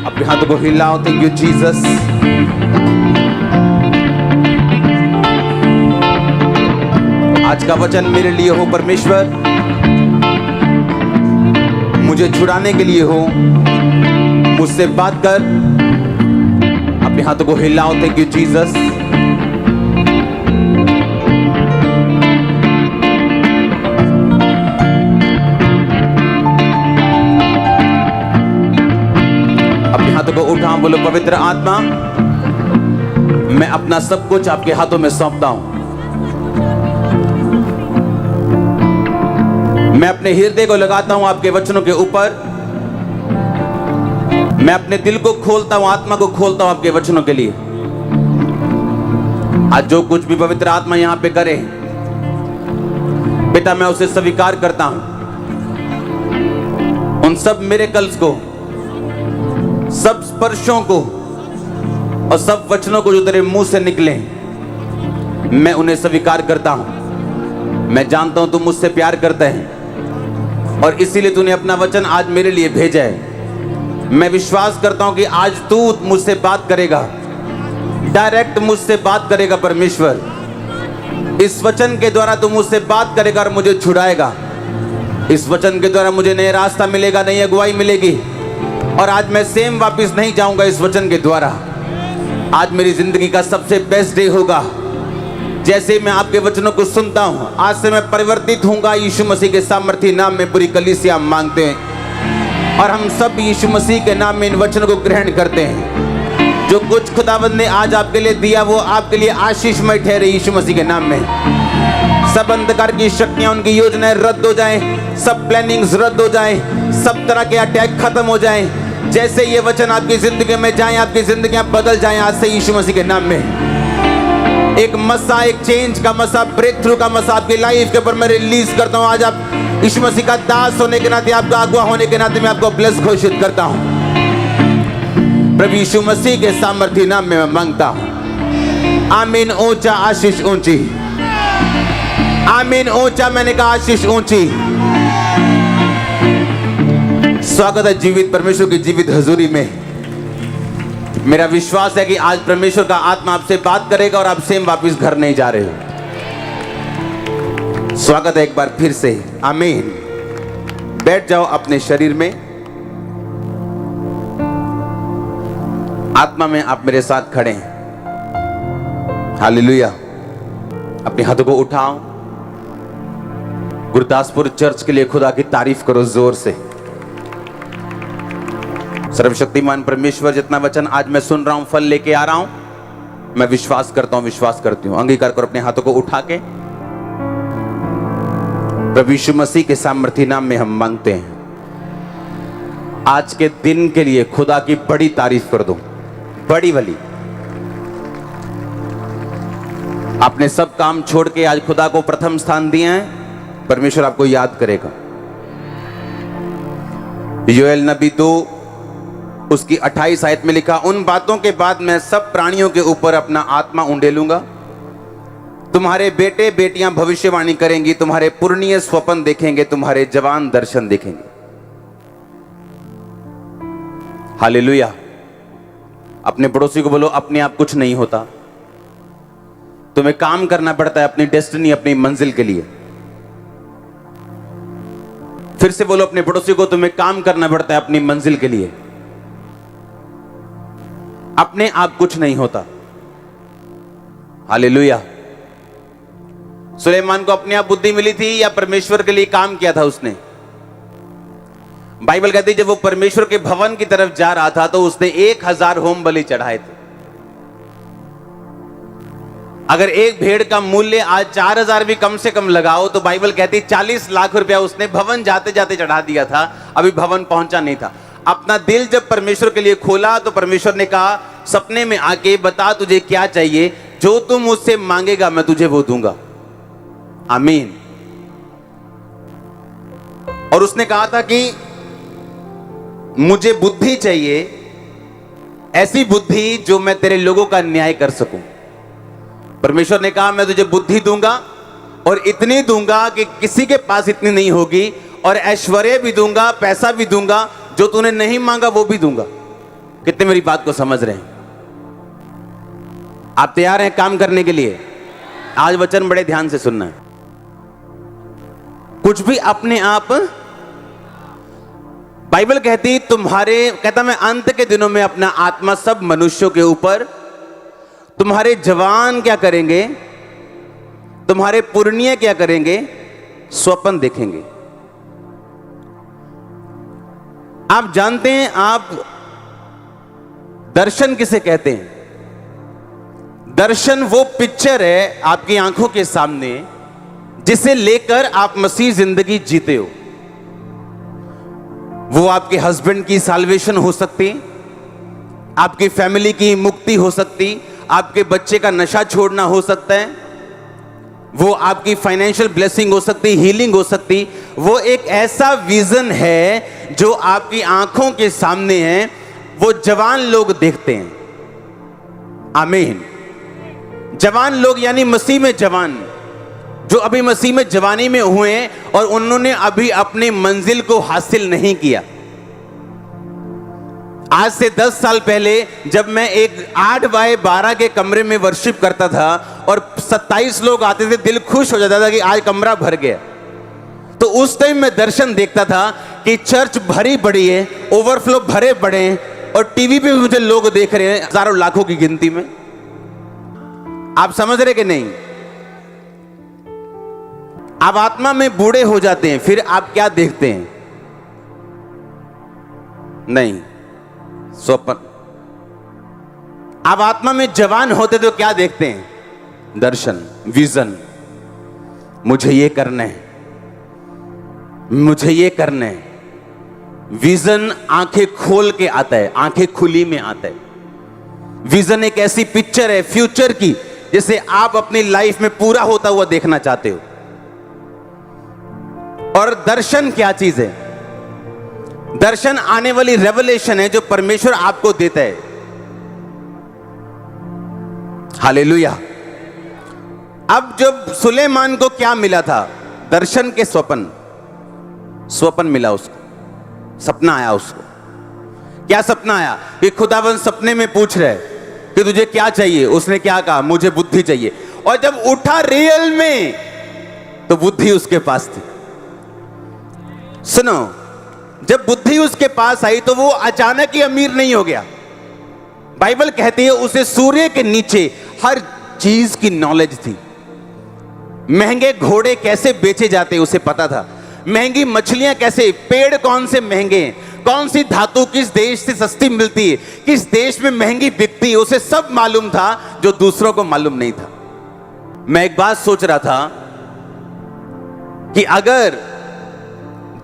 अपने हाथों को हिलाओ। Thank you Jesus. आज का वचन मेरे लिए हो परमेश्वर, मुझे छुड़ाने के लिए हो, मुझसे बात कर। अपने हाथों को हिलाओ। Thank you Jesus. अपने हाथों को उठाओ, बोलो पवित्र आत्मा, मैं अपना सब कुछ आपके हाथों में सौंपता हूं। मैं अपने हृदय को लगाता हूं आपके वचनों के ऊपर। मैं अपने दिल को खोलता हूं, आत्मा को खोलता हूं आपके वचनों के लिए। आज जो कुछ भी पवित्र आत्मा यहां पे करे बेटा, मैं उसे स्वीकार करता हूं। उन सब मिरेकल्स को, सब स्पर्शों को और सब वचनों को जो तेरे मुंह से निकले, मैं उन्हें स्वीकार करता हूं। मैं जानता हूं तुम मुझसे प्यार करते हैं और इसीलिए तूने अपना वचन आज मेरे लिए भेजा है। मैं विश्वास करता हूं कि आज तू मुझसे बात करेगा, डायरेक्ट मुझसे बात करेगा परमेश्वर। इस वचन के द्वारा तू मुझसे बात करेगा और मुझे छुड़ाएगा। इस वचन के द्वारा मुझे नया रास्ता मिलेगा, नई अगुवाई मिलेगी और आज मैं सेम वापस नहीं जाऊंगा। इस वचन के द्वारा आज मेरी जिंदगी का सबसे बेस्ट डे होगा। जैसे मैं आपके वचनों को सुनता हूं, आज से मैं परिवर्तित होऊंगा। यीशु मसीह के सामर्थी नाम में पूरी कलीसिया मांगते हैं और हम सब यीशु मसीह के नाम में इन वचनों को ग्रहण करते हैं। जो कुछ खुदावंद ने आज आपके लिए दिया वो आपके लिए आशीषमय ठहरे यीशु मसीह के नाम में। सब अंधकार की शक्तियां, उनकी योजनाएं रद्द हो जाएं, सब प्लानिंग्स रद्द हो जाएं, सब तरह के अटैक खत्म हो जाएं। जैसे ये वचन आपकी जिंदगी में जाएं, आपकी जिंदगियां बदल जाएं आज से यीशु मसीह के नाम में। एक मसा, एक चेंज का मसा, ब्रेक थ्रू का मसा आपकी लाइफ के ऊपर मैं रिलीज करता हूं। आज आप यीशु मसीह का दास होने के नाते, आपका अगुवा होने के नाते मैं आपको ब्लेस घोषित करता हूं। प्रभु यीशु मसीह के सामर्थी नाम में मैं मांगता हूं। आमीन। ऊंचा आशीष ऊंची। आमीन। ऊंचा, मैंने कहा आशीष ऊंची। स्वागत है जीवित परमेश्वर की जीवित हजूरी में। मेरा विश्वास है कि आज परमेश्वर का आत्मा आपसे बात करेगा और आप सेम वापस घर नहीं जा रहे हो। स्वागत है एक बार फिर से। आमीन। बैठ जाओ अपने शरीर में। आत्मा में आप मेरे साथ खड़े हैं। हालेलुया। अपने हाथों को उठाओ। गुरदासपुर चर्च के लिए खुदा की तारीफ करो जोर से। सर्वशक्तिमान परमेश्वर, जितना वचन आज मैं सुन रहा हूं, फल लेके आ रहा हूं, मैं विश्वास करता हूं, विश्वास करती हूं। अंगीकार करो अपने हाथों को उठा के। प्रभु यीशु मसीह के सामर्थी नाम में हम मांगते हैं। आज के दिन के लिए खुदा की बड़ी तारीफ कर दो, बड़ी वाली। आपने सब काम छोड़ के आज खुदा को प्रथम स्थान दिया है, परमेश्वर आपको याद करेगा। योएल नबी 2 उसकी 28 आयत में लिखा, उन बातों के बाद मैं सब प्राणियों के ऊपर अपना आत्मा उंडेलूंगा। तुम्हारे बेटे बेटियां भविष्यवाणी करेंगी, तुम्हारे पुरनीय स्वप्न देखेंगे, तुम्हारे जवान दर्शन देखेंगे। हालेलुया। अपने पड़ोसी को बोलो, अपने आप कुछ नहीं होता, तुम्हें काम करना पड़ता है अपनी डेस्टिनी, अपनी मंजिल के लिए। फिर से बोलो अपने पड़ोसी को, तुम्हें काम करना पड़ता है अपनी मंजिल के लिए। अपने आप कुछ नहीं होता। हालेलुया। सुलेमान को अपने आप बुद्धि मिली थी या परमेश्वर के लिए काम किया था उसने? बाइबल कहती है जब वो परमेश्वर के भवन की तरफ जा रहा था तो उसने 1000 होम बलि चढ़ाए थे। अगर एक भेड़ का मूल्य आज 4000 भी कम से कम लगाओ तो बाइबल कहती 40 लाख रुपया उसने भवन जाते जाते चढ़ा दिया था। अभी भवन पहुंचा नहीं था। अपना दिल जब परमेश्वर के लिए खोला तो परमेश्वर ने कहा, सपने में आके बता तुझे क्या चाहिए, जो तुम मुझसे मांगेगा मैं तुझे वो दूंगा। आमीन। और उसने कहा था कि मुझे बुद्धि चाहिए, ऐसी बुद्धि जो मैं तेरे लोगों का न्याय कर सकूं। परमेश्वर ने कहा मैं तुझे बुद्धि दूंगा और इतनी दूंगा कि किसी के पास इतनी नहीं होगी, और ऐश्वर्य भी दूंगा, पैसा भी दूंगा, जो तूने नहीं मांगा वो भी दूंगा। कितने मेरी बात को समझ रहे हैं? आप तैयार हैं काम करने के लिए? आज वचन बड़े ध्यान से सुनना है। कुछ भी अपने आप, बाइबल कहती कहता मैं अंत के दिनों में अपना आत्मा सब मनुष्यों के ऊपर, तुम्हारे जवान क्या करेंगे, तुम्हारे पुरनिये क्या करेंगे, स्वप्न देखेंगे। आप जानते हैं आप दर्शन किसे कहते हैं? दर्शन वो पिक्चर है आपकी आंखों के सामने जिसे लेकर आप मसीह जिंदगी जीते हो। वो आपके हस्बैंड की साल्वेशन हो सकती, आपकी फैमिली की मुक्ति हो सकती, आपके बच्चे का नशा छोड़ना हो सकता है, वो आपकी फाइनेंशियल ब्लेसिंग हो सकती, हीलिंग हो सकती। वो एक ऐसा विजन है जो आपकी आंखों के सामने है, वो जवान लोग देखते हैं। आमीन। जवान लोग यानी मसीह में जवान, जो अभी मसीह में जवानी में हुए हैं और उन्होंने अभी अपनी मंजिल को हासिल नहीं किया। आज से 10 साल पहले जब मैं एक 8x12 के कमरे में वर्शिप करता था और 27 लोग आते थे, दिल खुश हो जाता था कि आज कमरा भर गया। तो उस टाइम मैं दर्शन देखता था कि चर्च भरी पड़ी है, ओवरफ्लो भरे पड़े हैं और टीवी पे भी मुझे लोग देख रहे हैं हजारों लाखों की गिनती में। आप समझ रहे कि नहीं? आप आत्मा में बूढ़े हो जाते हैं, फिर आप क्या देखते हैं? नहीं, स्वप्न। आप आत्मा में जवान होते तो क्या देखते हैं? दर्शन, विजन। मुझे ये करना है, मुझे ये करना है। विजन आंखें खोल के आता है, आंखें खुली में आता है। विजन एक ऐसी पिक्चर है फ्यूचर की जिसे आप अपनी लाइफ में पूरा होता हुआ देखना चाहते हो। और दर्शन क्या चीज है? दर्शन आने वाली रेवलेशन है जो परमेश्वर आपको देता है। हालेलुया। अब जब सुलेमान को क्या मिला था? दर्शन के स्वप्न, स्वप्न मिला उसको, सपना आया उसको। क्या सपना आया? कि खुदावन सपने में पूछ रहे कि तुझे क्या चाहिए। उसने क्या कहा? मुझे बुद्धि चाहिए। और जब उठा रियल में तो बुद्धि उसके पास थी। सुनो, जब बुद्धि उसके पास आई तो वो अचानक ही अमीर नहीं हो गया। बाइबल कहती है उसे सूर्य के नीचे हर चीज की नॉलेज थी। महंगे घोड़े कैसे बेचे जाते उसे पता था, महंगी मछलियां कैसे, पेड़ कौन से महंगे हैं, कौन सी धातु किस देश से सस्ती मिलती है, किस देश में महंगी बिकती है, उसे सब मालूम था जो दूसरों को मालूम नहीं था। मैं एक बात सोच रहा था कि अगर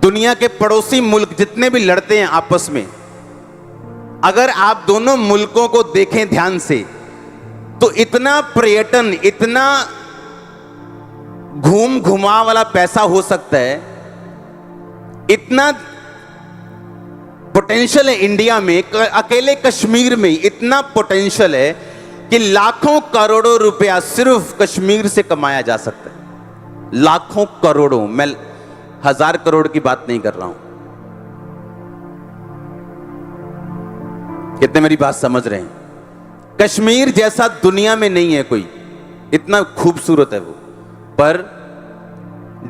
दुनिया के पड़ोसी मुल्क जितने भी लड़ते हैं आपस में, अगर आप दोनों मुल्कों को देखें ध्यान से तो इतना पर्यटन, इतना घूम घुमा वाला पैसा हो सकता है, इतना पोटेंशियल है इंडिया में। अकेले कश्मीर में इतना पोटेंशियल है कि लाखों करोड़ों रुपया सिर्फ कश्मीर से कमाया जा सकता है। लाखों करोड़ों, मैं 1000 करोड़ की बात नहीं कर रहा हूं। कितने मेरी बात समझ रहे हैं? कश्मीर जैसा दुनिया में नहीं है कोई, इतना खूबसूरत है वो, पर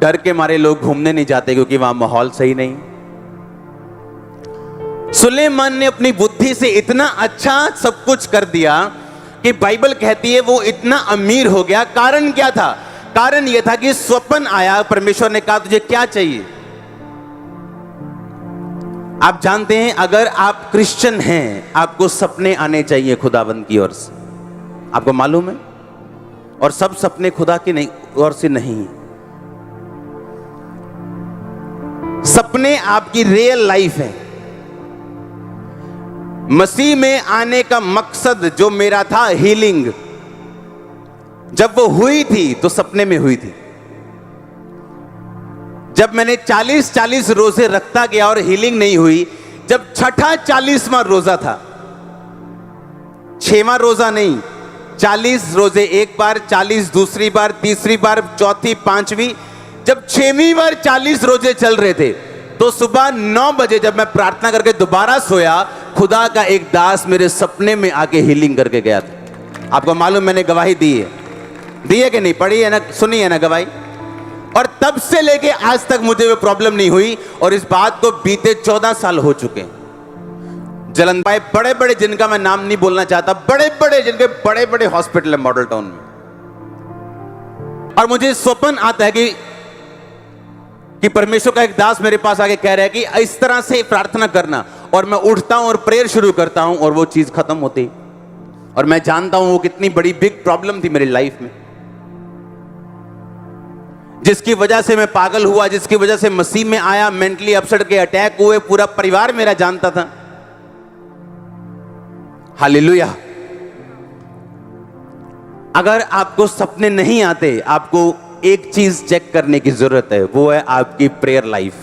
डर के मारे लोग घूमने नहीं जाते क्योंकि वहां माहौल सही नहीं। सुलेमान ने अपनी बुद्धि से इतना अच्छा सब कुछ कर दिया कि बाइबल कहती है वो इतना अमीर हो गया। कारण क्या था? कारण यह था कि स्वप्न आया, परमेश्वर ने कहा तुझे क्या चाहिए। आप जानते हैं अगर आप क्रिश्चियन हैं आपको सपने आने चाहिए खुदाबंद की ओर से, आपको मालूम है। और सब सपने खुदा की नहीं ओर से नहीं। सपने आपकी रियल लाइफ है। मसीह में आने का मकसद जो मेरा था, हीलिंग, जब वो हुई थी तो सपने में हुई थी। जब मैंने 40 रोजे रखता गया और हीलिंग नहीं हुई, जब छठा 40वां रोजा था, 6वां रोजा नहीं, 40 रोजे, एक बार 40, दूसरी बार, तीसरी बार, चौथी, 5वीं, जब 6वीं बार 40 रोजे चल रहे थे तो सुबह 9 बजे जब मैं प्रार्थना करके दोबारा सोया, खुदा का एक दास मेरे सपने में आके हीलिंग करके गया था। आपको मालूम, मैंने गवाही दी है कि नहीं? पढ़ी है ना, सुनी है ना गवाही? और तब से लेके आज तक मुझे वो प्रॉब्लम नहीं हुई, और इस बात को बीते 14 साल हो चुके। जलन पाए बड़े बड़े, जिनका मैं नाम नहीं बोलना चाहता, बड़े बड़े, जिनके बड़े बड़े हॉस्पिटल है मॉडल टाउन में, और मुझे स्वप्न आता है कि परमेश्वर का एक दास मेरे पास आके कह रहा है कि इस तरह से प्रार्थना करना, और मैं उठता हूं और प्रेयर शुरू करता हूं और वो चीज खत्म होती, और मैं जानता हूं वो कितनी बड़ी बिग प्रॉब्लम थी मेरी लाइफ में, जिसकी वजह से मैं पागल हुआ, जिसकी वजह से मसीह में आया, मेंटली अपसेट के अटैक हुए, पूरा परिवार मेरा जानता था। हालेलुया। अगर आपको सपने नहीं आते, आपको एक चीज चेक करने की जरूरत है, वो है आपकी प्रेयर लाइफ।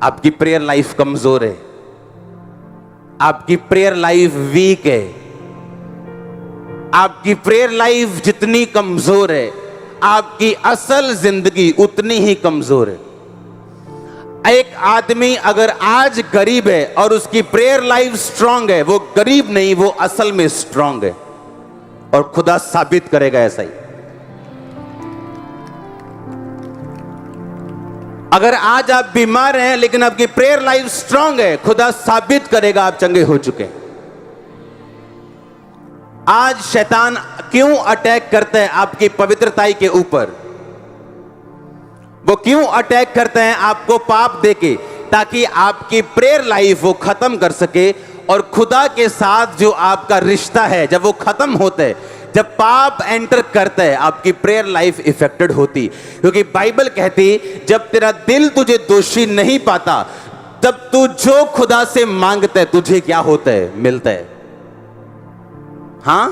आपकी प्रेयर लाइफ कमजोर है, आपकी प्रेयर लाइफ वीक है। आपकी प्रेयर लाइफ जितनी कमजोर है, आपकी असल जिंदगी उतनी ही कमजोर है। एक आदमी अगर आज गरीब है और उसकी प्रेयर लाइफ स्ट्रांग है, वो गरीब नहीं, वो असल में स्ट्रांग है, और खुदा साबित करेगा ऐसा ही। अगर आज आप बीमार हैं लेकिन आपकी प्रेयर लाइफ स्ट्रांग है, खुदा साबित करेगा आप चंगे हो चुके हैं। आज शैतान क्यों अटैक करता है आपकी पवित्रताई के ऊपर? वो क्यों अटैक करते हैं आपको पाप देके? ताकि आपकी प्रेयर लाइफ वो खत्म कर सके, और खुदा के साथ जो आपका रिश्ता है, जब वो खत्म होता है, जब पाप एंटर करता है, आपकी प्रेयर लाइफ इफेक्टेड होती। क्योंकि बाइबल कहती, जब तेरा दिल तुझे दोषी नहीं पाता, तब तू जो खुदा से मांगता है तुझे क्या होता है? मिलता है। हां,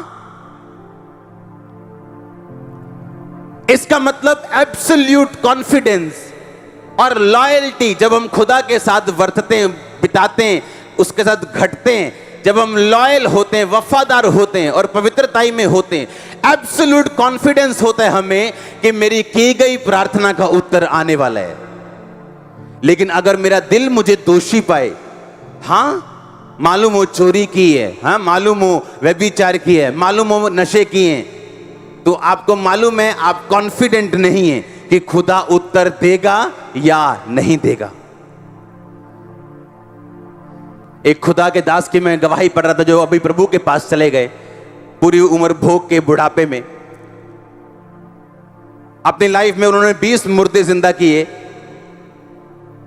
इसका मतलब एब्सोल्यूट कॉन्फिडेंस और लॉयल्टी जब हम खुदा के साथ वर्तते हैं, बिताते हैं, उसके साथ घटते हैं, जब हम लॉयल होते हैं, वफादार होते हैं और पवित्रताई में होते हैं, एब्सोल्यूट कॉन्फिडेंस होता है हमें कि मेरी की गई प्रार्थना का उत्तर आने वाला है। लेकिन अगर मेरा दिल मुझे दोषी पाए, हां, मालूम हो चोरी की है, हाँ, मालूम हो व्यभिचार की है, मालूम हो नशे किए हैं, तो आपको मालूम है, आप कॉन्फिडेंट नहीं है कि खुदा उत्तर देगा या नहीं देगा। एक खुदा के दास की मैं गवाही पढ़ रहा था, जो अभी प्रभु के पास चले गए, पूरी उम्र भोग के बुढ़ापे में। अपनी लाइफ में उन्होंने 20 मुर्दे जिंदा किए,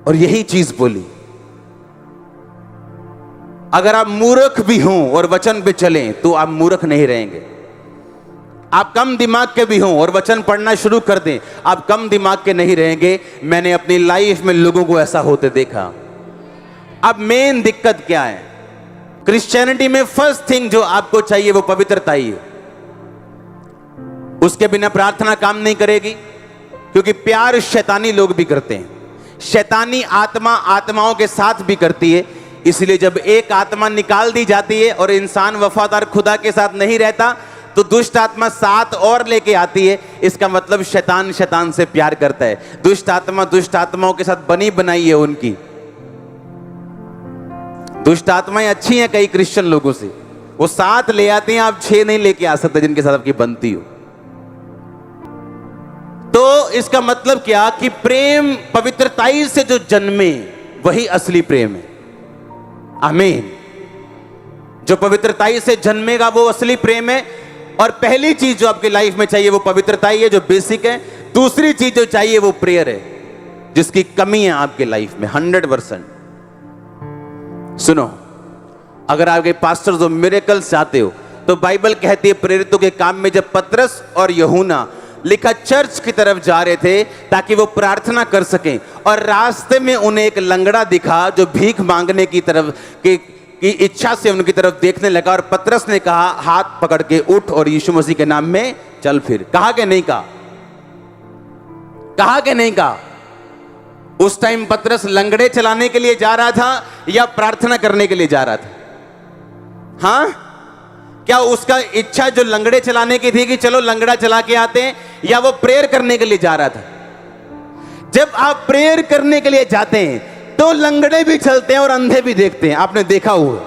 और यही चीज बोली, अगर आप मूर्ख भी हों और वचन पे चलें तो आप मूर्ख नहीं रहेंगे। आप कम दिमाग के भी हों और वचन पढ़ना शुरू कर दें, आप कम दिमाग के नहीं रहेंगे। मैंने अपनी लाइफ में लोगों को ऐसा होते देखा। अब मेन दिक्कत क्या है? क्रिश्चियनिटी में फर्स्ट थिंग जो आपको चाहिए वो पवित्रता ही है। उसके बिना प्रार्थना काम नहीं करेगी, क्योंकि प्यार शैतानी लोग भी करते हैं, शैतानी आत्मा आत्माओं के साथ भी करती है। इसलिए जब एक आत्मा निकाल दी जाती है और इंसान वफादार खुदा के साथ नहीं रहता, तो दुष्ट आत्मा साथ और लेके आती है। इसका मतलब शैतान शैतान से प्यार करता है। दुष्ट आत्मा दुष्ट आत्माओं के साथ बनी बनाई है उनकी। दुष्ट आत्माएं अच्छी हैं कई क्रिश्चियन लोगों से, वो साथ ले आते हैं, आप 6 नहीं लेके आ सकते जिनके साथ आपकी बनती हो। तो इसका मतलब क्या कि प्रेम पवित्रताई से जो जन्मे वही असली प्रेम है। आमीन। जो पवित्रताई से जन्मेगा वो असली प्रेम है। और पहली चीज जो आपकी लाइफ में चाहिए वो पवित्रताई है, जो बेसिक है। दूसरी चीज जो चाहिए वो प्रेयर है, जिसकी कमी है आपके लाइफ में 100%। सुनो, अगर आपके पास्टर जो मिरेकल चाहते हो, तो बाइबल कहती है प्रेरितों के काम में जब पतरस और यूहन्ना लिखा चर्च की तरफ जा रहे थे ताकि वो प्रार्थना कर सकें, और रास्ते में उन्हें एक लंगड़ा दिखा जो भीख मांगने की तरफ की इच्छा से उनकी तरफ देखने लगा, और पतरस ने कहा हाथ पकड़ के उठ और यीशु मसीह के नाम में चल फिर। कहा कि नहीं कहा? कहा कि नहीं कहा? उस टाइम पतरस लंगड़े चलाने के लिए जा रहा था या प्रार्थना करने के लिए जा रहा था? हाँ, क्या उसका इच्छा जो लंगड़े चलाने की थी कि चलो लंगड़ा चला के आते हैं, या वो प्रेयर करने के लिए जा रहा था? जब आप प्रेयर करने के लिए जाते हैं तो लंगड़े भी चलते हैं और अंधे भी देखते हैं, आपने देखा हुआ।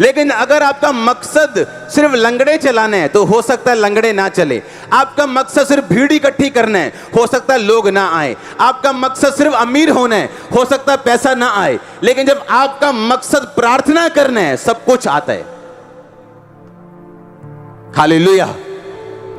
लेकिन अगर आपका मकसद सिर्फ लंगड़े चलाना है तो हो सकता है लंगड़े ना चले। आपका मकसद सिर्फ भीड़ इकट्ठी करना है, हो सकता है लोग ना आए। आपका मकसद सिर्फ अमीर होना है, हो सकता है पैसा ना आए। लेकिन जब आपका मकसद प्रार्थना करना है, सब कुछ आता है। हालेलुया।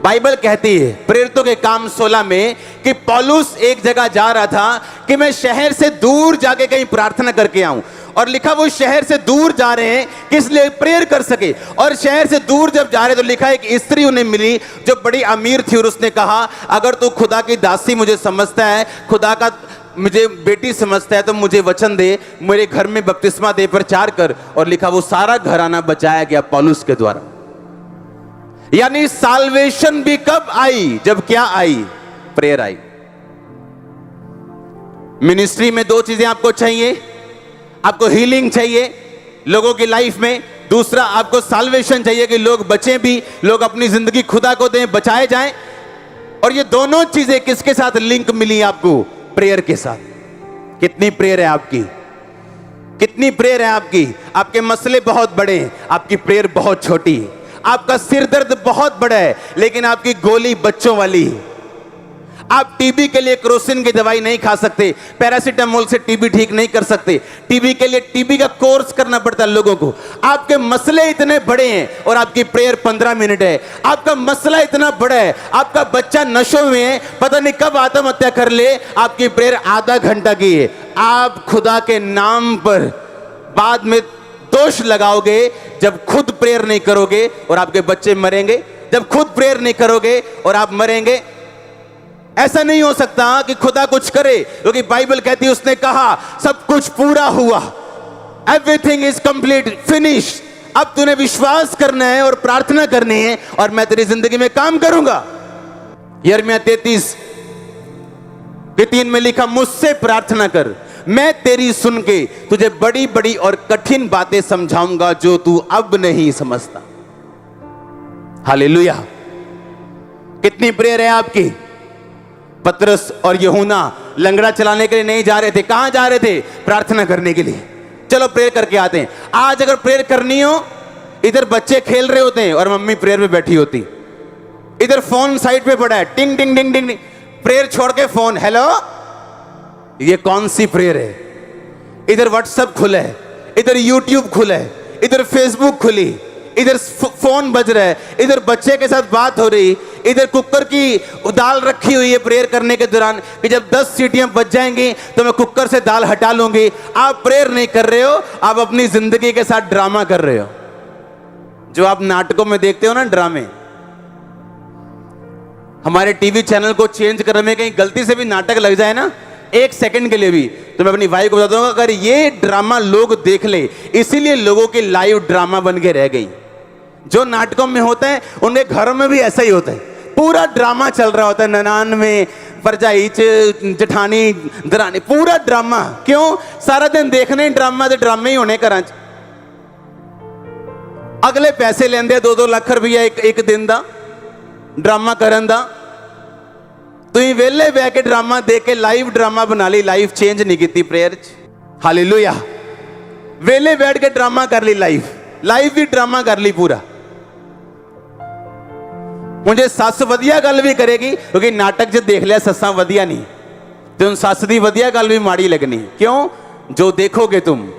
बाइबल कहती है प्रेरितों के काम 16 में कि पौलुस एक जगह जा रहा था कि मैं शहर से दूर जाके कहीं प्रार्थना करके आऊं। और लिखा वो शहर से दूर जा रहे हैं किस लिए? प्रेयर कर सके। और शहर से दूर जब जा रहे तो लिखा एक स्त्री उन्हें मिली जो बड़ी अमीर थी और उसने कहा अगर तू खुदा की दासी मुझे समझता है, खुदा का मुझे बेटी समझता है तो मुझे वचन दे, मेरे घर में बपतिस्मा दे, प्रचार कर। और लिखा वो सारा घराना बचाया गया पौलुस के द्वारा। यानी साल्वेशन भी कब आई? जब क्या आई? प्रेयर आई। मिनिस्ट्री में दो चीजें आपको चाहिए, आपको हीलिंग चाहिए लोगों की लाइफ में, दूसरा आपको साल्वेशन चाहिए कि लोग बचें भी, लोग अपनी जिंदगी खुदा को दें, बचाए जाएं। और ये दोनों चीजें किसके साथ लिंक मिली आपको? प्रेयर के साथ। कितनी प्रेयर है आपकी? कितनी प्रेयर है आपकी? आपके मसले बहुत बड़े हैं, आपकी प्रेयर बहुत छोटी है। आपका सिर दर्द बहुत बड़ा है लेकिन आपकी गोली बच्चों वाली है। आप टीबी के लिए क्रोसिन की दवाई नहीं खा सकते, पैरासीटामोल से टीबी ठीक नहीं कर सकते। टीबी के लिए टीबी का कोर्स करना पड़ता है लोगों को। आपके मसले इतने बड़े हैं और आपकी प्रेयर 15 मिनट है। आपका मसला इतना बड़ा है, आपका बच्चा नशों में है, पता नहीं कब आत्महत्या कर ले, आपकी प्रेयर आधा घंटा की है। आप खुदा के नाम पर बाद में दोष लगाओगे जब खुद प्रेयर नहीं करोगे और आपके बच्चे मरेंगे। जब खुद प्रेयर नहीं करोगे और आप मरेंगे। ऐसा नहीं हो सकता कि खुदा कुछ करे, क्योंकि बाइबल कहती है उसने कहा सब कुछ पूरा हुआ, एवरीथिंग इज कंप्लीट, फिनिश। अब तूने विश्वास करना है और प्रार्थना करनी है और मैं तेरी जिंदगी में काम करूंगा। यिर्मयाह 33:3 में लिखा मुझसे प्रार्थना कर, मैं तेरी सुन के तुझे बड़ी बड़ी और कठिन बातें समझाऊंगा जो तू अब नहीं समझता। हालेलुया। कितनी प्रेयर है आपकी? पतरस और यूहन्ना लंगड़ा चलाने के लिए नहीं जा रहे थे। कहां जा रहे थे? प्रार्थना करने के लिए। चलो प्रेयर करके आते हैं। आज अगर प्रेयर करनी हो, इधर बच्चे खेल रहे होते हैं और मम्मी प्रेयर में बैठी होती, इधर फोन साइड पे पड़ा है, टिंग टिंग टिंग टिंग, प्रेयर छोड़ के फोन, हेलो। ये कौन सी प्रेयर है? इधर व्हाट्सएप खुला है, इधर यूट्यूब खुला है, इधर फेसबुक खुली, इधर फोन बज रहा है, इधर बच्चे के साथ बात हो रही, इधर कुकर की दाल रखी हुई है प्रेयर करने के दौरान कि जब 10 सीटियां बज जाएंगी तो मैं कुकर से दाल हटा लूंगी। आप प्रेयर नहीं कर रहे हो, आप अपनी जिंदगी के साथ ड्रामा कर रहे हो। जो आप नाटकों में देखते हो ना ड्रामे, हमारे टीवी चैनल को चेंज करने में कहीं गलती से भी नाटक लग जाए ना, 1 सेकंड के लिए भी, तो मैं अपनी वाइफ को बताता हूँ अगर ये ड्रामा लोग देख ले, इसीलिए लोगों की लाइव ड्रामा बन के रह गई। जो नाटकों में होता है उनके घरों में भी ऐसा ही होता है, पूरा ड्रामा चल रहा होता है। ननान में परजाई जठानी दरानी, पूरा ड्रामा। क्यों? सारा दिन देखने ड्रामा, तो ड्रामे ही होने घर। अगले पैसे लेंदे 2-2 लाख रुपया एक दिन का ड्रामा करन दा, तुम वेले बह के ड्रामा देख के लाइव ड्रामा बना ली, लाइफ चेंज नहीं की प्रेयर। हालेलुया। वेले बैठ के ड्रामा कर ली, लाइव भी ड्रामा कर ली पूरा। मुझे सस वधिया गल भी करेगी, क्योंकि नाटक च देख लिया ससा वधिया नहीं, तो सस की वधिया गल भी माड़ी लगनी। क्यों? जो देखोगे तुम,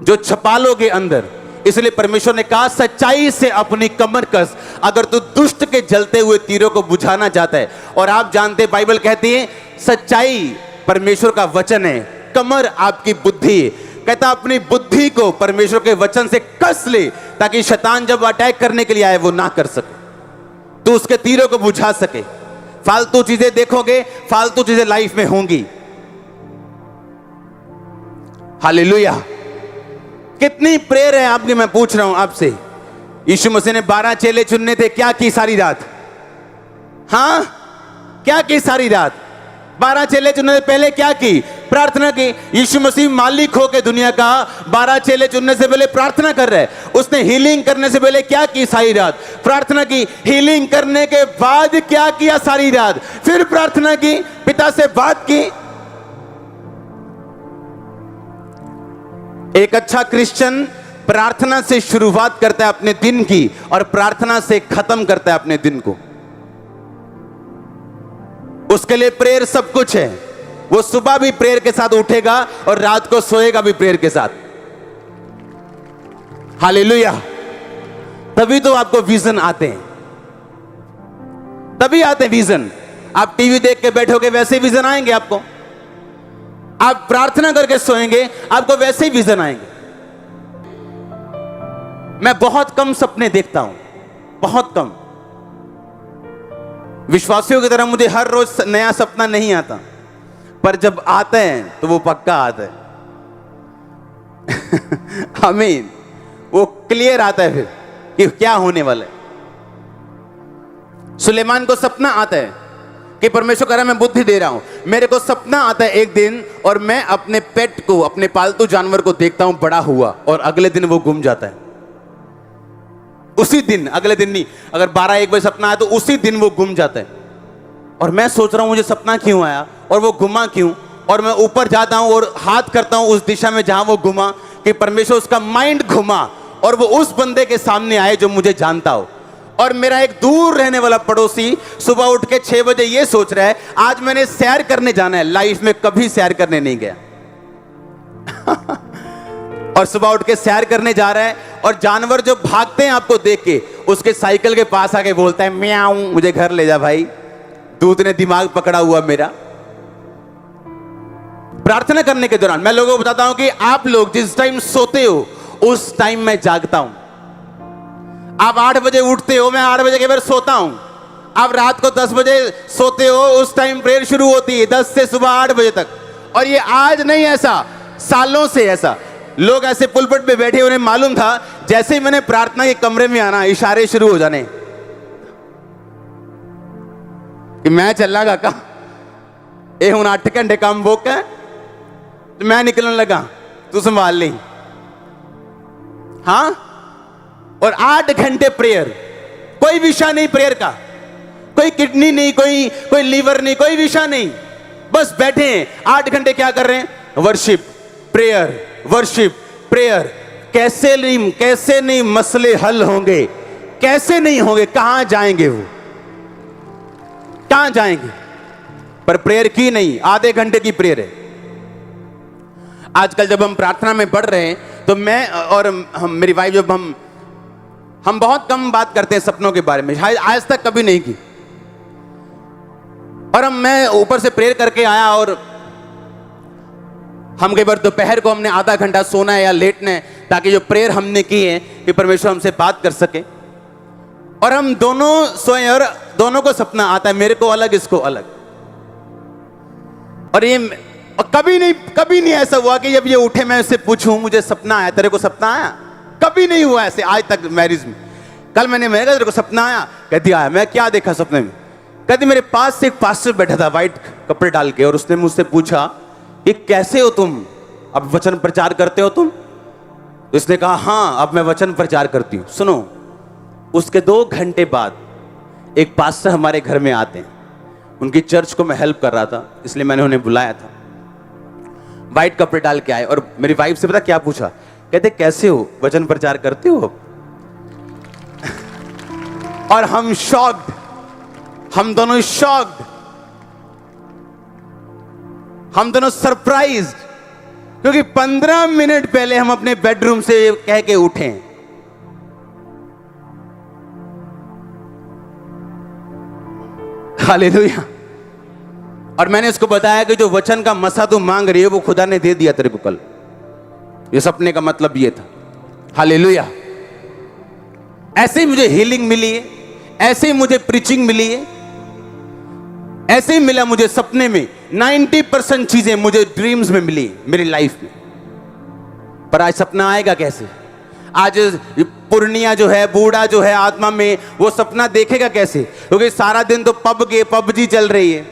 जो छपा लोगे अंदर। इसलिए परमेश्वर ने कहा सच्चाई से अपनी कमर कस, अगर तू दुष्ट के जलते हुए तीरों को बुझाना चाहता है। और आप जानते हैं बाइबल कहती है सच्चाई परमेश्वर का वचन है, कमर आपकी बुद्धि है। कहता अपनी बुद्धि को परमेश्वर के वचन से कस ले, ताकि शैतान जब अटैक करने के लिए आए वो ना कर सके, तू उसके तीरों को बुझा सके। फालतू चीजें देखोगे, फालतू चीजें लाइफ में होंगी। हालेलुया। कितनी प्रेयर है आपकी? मैं पूछ रहा हूं आपसे। यीशु मसीह ने 12 चेले चुनने थे, क्या की सारी रात? हाँ, क्या की सारी रात? 12 चेले चुनने से पहले क्या की? प्रार्थना की। यीशु मसीह मालिक होके दुनिया का 12 चेले चुनने से पहले प्रार्थना कर रहे हैं। उसने हीलिंग करने से पहले क्या की? सारी रात प्रार्थना की। हीलिंग करने के बाद क्या किया? सारी रात फिर प्रार्थना की, पिता से बात की। एक अच्छा क्रिश्चियन प्रार्थना से शुरुआत करता है अपने दिन की और प्रार्थना से खत्म करता है अपने दिन को। उसके लिए प्रेयर सब कुछ है। वो सुबह भी प्रेयर के साथ उठेगा और रात को सोएगा भी प्रेयर के साथ। हालेलुया। तभी तो आपको विजन आते हैं, तभी आते हैं विजन। आप टीवी देख के बैठोगे वैसे ही विजन आएंगे आपको। आप प्रार्थना करके सोएंगे आपको वैसे ही विजन आएंगे। मैं बहुत कम सपने देखता हूं, बहुत कम। विश्वासियों की तरह मुझे हर रोज नया सपना नहीं आता, पर जब आते हैं तो वो पक्का आता है। आमीन। वो क्लियर आता है फिर कि क्या होने वाला है। सुलेमान को सपना आता है कि परमेश्वर कह रहा है मैं बुद्धि दे रहा हूं। मेरे को सपना आता है एक दिन और मैं अपने पेट को, अपने पालतू जानवर को देखता हूं बड़ा हुआ और अगले दिन वो गुम जाता है। उसी दिन, अगले दिन नहीं, अगर 12-1 बजे सपना आया तो उसी दिन वो गुम जाता है। और मैं सोच रहा हूं मुझे सपना क्यों आया और वो गुमा क्यों। और मैं ऊपर जाता हूं और हाथ करता हूं उस दिशा में जहां वो गुमा, कि परमेश्वर उसका माइंड घुमा और वो उस बंदे के सामने आए जो मुझे जानता हो। और मेरा एक दूर रहने वाला पड़ोसी सुबह उठ के 6 बजे ये सोच रहा है आज मैंने सैर करने जाना है। लाइफ में कभी सैर करने नहीं गया। और सुबह उठ के सैर करने जा रहा है और जानवर जो भागते हैं आपको देख के, उसके साइकिल के पास आके बोलता है म्याऊं, मुझे घर ले जा भाई, दूध ने दिमाग पकड़ा हुआ मेरा। प्रार्थना करने के दौरान मैं लोगों को बताता हूं कि आप लोग जिस टाइम सोते हो उस टाइम मैं जागता हूं। आप 8 बजे उठते हो, मैं 8 बजे के बाद सोता हूं। आप रात को 10 बजे सोते हो, उस टाइम प्रेयर शुरू होती है 10 से सुबह 8 बजे तक। और ये आज नहीं, ऐसा सालों से ऐसा। लोग ऐसे पुलपट पे बैठे, उन्हें मालूम था जैसे ही मैंने प्रार्थना के कमरे में आना इशारे शुरू हो जाने कि मैं चला काका ये हूं 8 घंटे काम बुक है, तो मैं निकलने लगा, तू संभाल ली। हाँ, और 8 घंटे प्रेयर, कोई विषय नहीं प्रेयर का, कोई किडनी नहीं, कोई लीवर नहीं, कोई विषय नहीं, बस बैठे हैं 8 घंटे। क्या कर रहे हैं? Worship, prayer, worship, prayer. कैसे नहीं मसले हल होंगे, कैसे नहीं होंगे, कहां जाएंगे वो, कहां जाएंगे? पर प्रेयर की नहीं, आधे घंटे की प्रेयर है। आजकल जब हम प्रार्थना में बढ़ रहे हैं तो मैं और मेरी वाइफ, जब हम बहुत कम बात करते हैं सपनों के बारे में, शायद आज तक कभी नहीं की। और मैं ऊपर से प्रेयर करके आया और हम कई बार दोपहर को हमने आधा घंटा सोना है या लेटना है ताकि जो प्रेयर हमने की है कि परमेश्वर हमसे बात कर सके। और हम दोनों सोए और दोनों को सपना आता है, मेरे को अलग, इसको अलग। और ये कभी नहीं ऐसा हुआ कि जब ये उठे मैं उससे पूछूं मुझे सपना आया, तेरे को सपना आया? कभी नहीं हुआ ऐसे आज तक मैरिज में। कल मैंने कहा तेरे को सपना आया? कहती आया। मैं क्या देखा सपने में? कहती मेरे पास से एक पास्टर बैठा था व्हाइट कपड़े डाल के और उसने मुझसे पूछा कि कैसे हो तुम, अब वचन प्रचार करते हो तुम? तो इसने कहा हाँ, अब मैं वचन प्रचार करती हूं। सुनो, उसके 2 घंटे बाद एक पास्टर हमारे घर में आते हैं। उनकी चर्च को मैं हेल्प कर रहा था, इसलिए मैंने उन्हें बुलाया था। व्हाइट कपड़े डाल के आए और मेरी वाइफ से पता क्या पूछा? कहते कैसे हो, वचन प्रचार करते हो? और हम शॉक्ड, हम दोनों शॉक्ड, हम दोनों सरप्राइज्ड, क्योंकि 15 मिनट पहले हम अपने बेडरूम से कह के उठे। हालेलुया। और मैंने उसको बताया कि जो वचन का मसा तू मांग रही है वो खुदा ने दे दिया तेरे को कल। ये सपने का मतलब ये था। हालेलुया। ऐसे ही मुझे हीलिंग मिली है, ऐसे ही मुझे प्रीचिंग मिली है, ऐसे ही मिला मुझे सपने में। 90% चीजें मुझे ड्रीम्स में मिली मेरी लाइफ में। पर आज सपना आएगा कैसे? आज पुर्निया जो है, बूढ़ा जो है आत्मा में, वो सपना देखेगा कैसे? क्योंकि सारा दिन तो पबजी चल रही है,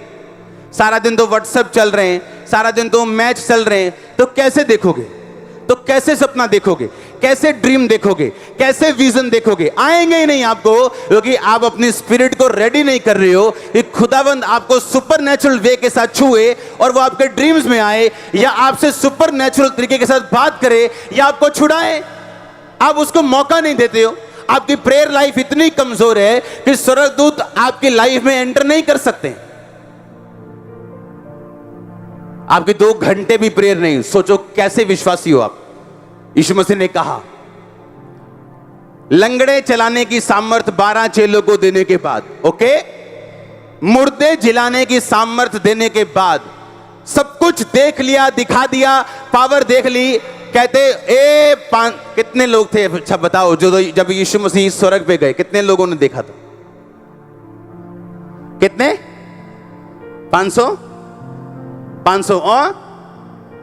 सारा दिन तो व्हाट्सएप चल रहे हैं, सारा दिन तो मैच चल रहे हैं, तो कैसे देखोगे? तो कैसे सपना देखोगे? कैसे ड्रीम देखोगे? कैसे विजन देखोगे? आएंगे ही नहीं आपको, क्योंकि आप अपनी स्पिरिट को रेडी नहीं कर रहे हो कि खुदावंद आपको सुपरनेचुरल वे के साथ छुए और वो आपके ड्रीम्स में आए, या आपसे सुपरनेचुरल तरीके के साथ बात करे, या आपको छुड़ाए। आप उसको मौका नहीं देते हो। आपकी प्रेयर लाइफ इतनी कमजोर है कि स्वर्गदूत आपकी लाइफ में एंटर नहीं कर सकते। आपके 2 घंटे भी प्रेयर नहीं, सोचो कैसे विश्वासी हो आप। यीशु मसीह ने कहा, लंगड़े चलाने की सामर्थ 12 चेलों को देने के बाद, ओके, मुर्दे जिलाने की सामर्थ देने के बाद, सब कुछ देख लिया, दिखा दिया, पावर देख ली, कहते कितने लोग थे? अच्छा बताओ, जो जब यीशु मसीह स्वर्ग पे गए कितने लोगों ने देखा था? कितने? 500 और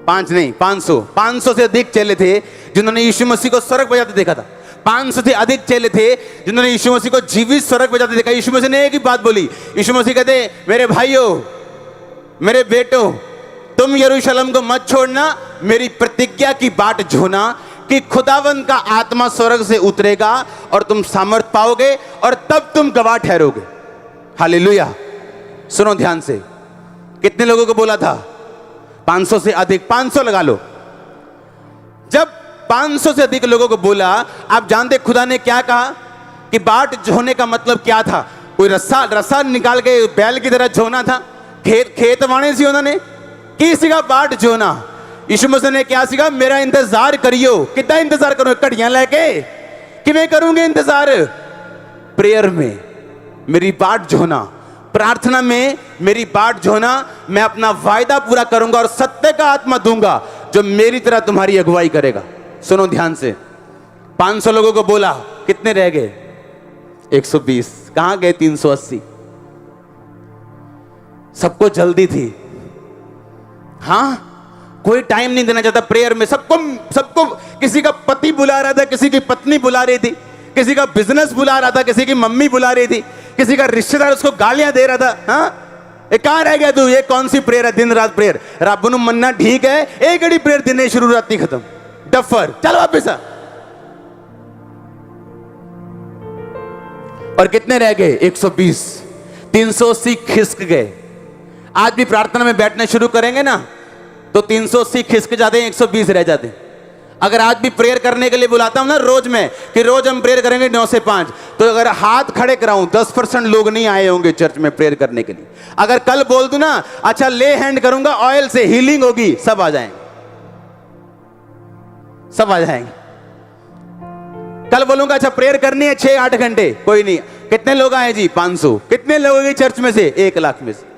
5 नहीं, 500 से अधिक चेले थे जिन्होंने यीशु मसीह को स्वर्ग पे जाते देखा था। 500 से अधिक चेले थे जिन्होंने यीशु मसीह को जीवित स्वर्ग पे जाते देखा। यीशु मसीह ने एक ही बात बोली। यीशु मसीह कहते, मेरे भाइयों, मेरे बेटों, तुम यरूशलेम को मत छोड़ना, मेरी प्रतिज्ञा की बाट जोना कि खुदावंद का आत्मा स्वर्ग से उतरेगा और तुम सामर्थ पाओगे और तब तुम गवाह ठहरोगे। हालेलुया। सुनो ध्यान से, कितने लोगों को बोला था? 500 से अधिक, 500 लगा लो। जब 500 से अधिक लोगों को बोला, आप जानते खुदा ने क्या कहा? कि बाट जोने का मतलब क्या था? कोई रस्सा निकाल के बैल की तरह जोना था? खेत वाणे सी उन्होंने की सिखा बाट जोना। यीशु मसीह ने क्या सिखा? मेरा इंतजार करियो। कितना इंतजार करो? घड़ियां लेके किवें करूंगे इंतजार? प्रेयर में मेरी बाट जोना, प्रार्थना में मेरी बाट जोना, मैं अपना वायदा पूरा करूंगा और सत्य का आत्मा दूंगा जो मेरी तरह तुम्हारी अगुवाई करेगा। सुनो ध्यान से, 500 लोगों को बोला, कितने रह गए? 120। कहां गए 380? सबको जल्दी थी। हाँ, कोई टाइम नहीं देना चाहता प्रेयर में। सबको किसी का पति बुला रहा था, किसी की पत्नी बुला रही थी, किसी का बिजनेस बुला रहा था, किसी की मम्मी बुला रही थी, किसी का रिश्तेदार उसको गालियां दे रहा था। हाँ, ये कहां रह गया तू? ये कौन सी प्रेयर है? दिन रात प्रेयर। रब नूं मन्ना ठीक है, एक घड़ी प्रेयर दिन शुरू राती खत्म। डफर, चल वापिस आ। और कितने रह गए? 120। 380 खिसक गए। आज भी प्रार्थना में बैठना शुरू करेंगे ना तो 380 खिसक जाते हैं, 120 रह जाते हैं। अगर आज भी प्रेयर करने के लिए बुलाता हूं ना रोज में, कि रोज हम प्रेयर करेंगे 9 से 5, तो अगर हाथ खड़े कराऊं 10% लोग नहीं आए होंगे चर्च में प्रेयर करने के लिए। अगर कल बोल दूं ना, अच्छा ले हैंड करूंगा ऑयल से हीलिंग होगी, सब आ जाएंगे, सब आ जाएंगे। कल बोलूंगा अच्छा प्रेयर करनी है 6-8 घंटे, कोई नहीं। कितने लोग आए जी? 500। कितने लोग गए चर्च में से? 1 लाख में से।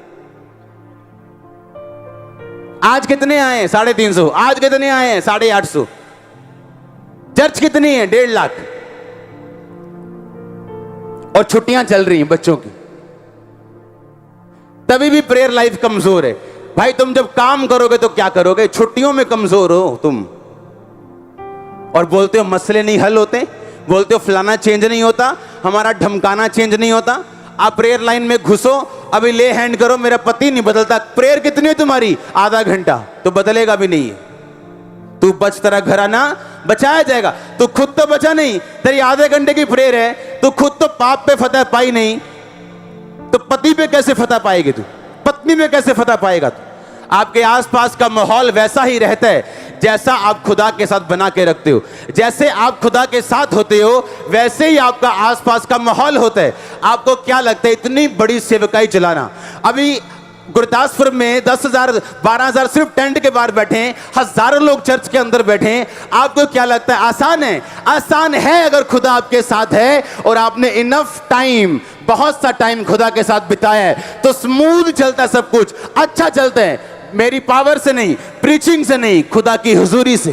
आज कितने आए? 350। आज कितने आए हैं? 850। चर्च कितनी है? 1.5 लाख। और छुट्टियां चल रही हैं बच्चों की, तभी भी प्रेयर लाइफ कमजोर है। भाई तुम जब काम करोगे तो क्या करोगे? छुट्टियों में कमजोर हो तुम, और बोलते हो मसले नहीं हल होते, बोलते हो फलाना चेंज नहीं होता, हमारा ढमकाना चेंज नहीं होता। आप प्रेयर लाइन में घुसो, अभी ले हैंड करो, मेरा पति नहीं बदलता। प्रेयर कितनी है तुम्हारी? आधा घंटा, तो बदलेगा भी नहीं है। तू बच, तेरा घराना बचाया जाएगा। तू खुद तो बचा नहीं, तेरी आधे घंटे की प्रेयर है, तू खुद तो पाप पे फतह पाई नहीं, तो पति पे कैसे फतह पाएगी तू? पत्नी पे कैसे फतह पाएगा तू? आपके आसपास का माहौल वैसा ही रहता है जैसा आप खुदा के साथ बना के रखते हो। जैसे आप खुदा के साथ होते हो वैसे ही आपका आसपास का माहौल होता है। आपको क्या लगता है इतनी बड़ी सेवकाई चलाना? अभी गुरदासपुर में 10,000 12,000 सिर्फ टेंट के बाहर बैठे हैं, हजारों लोग चर्च के अंदर बैठे हैं। आपको क्या लगता है आसान है? आसान है अगर खुदा आपके साथ है और आपने इनफ टाइम, बहुत सा टाइम खुदा के साथ बिताया है तो स्मूथ चलता है, सब कुछ अच्छा चलता है। मेरी पावर से नहीं, प्रीचिंग से नहीं, खुदा की हुजूरी से।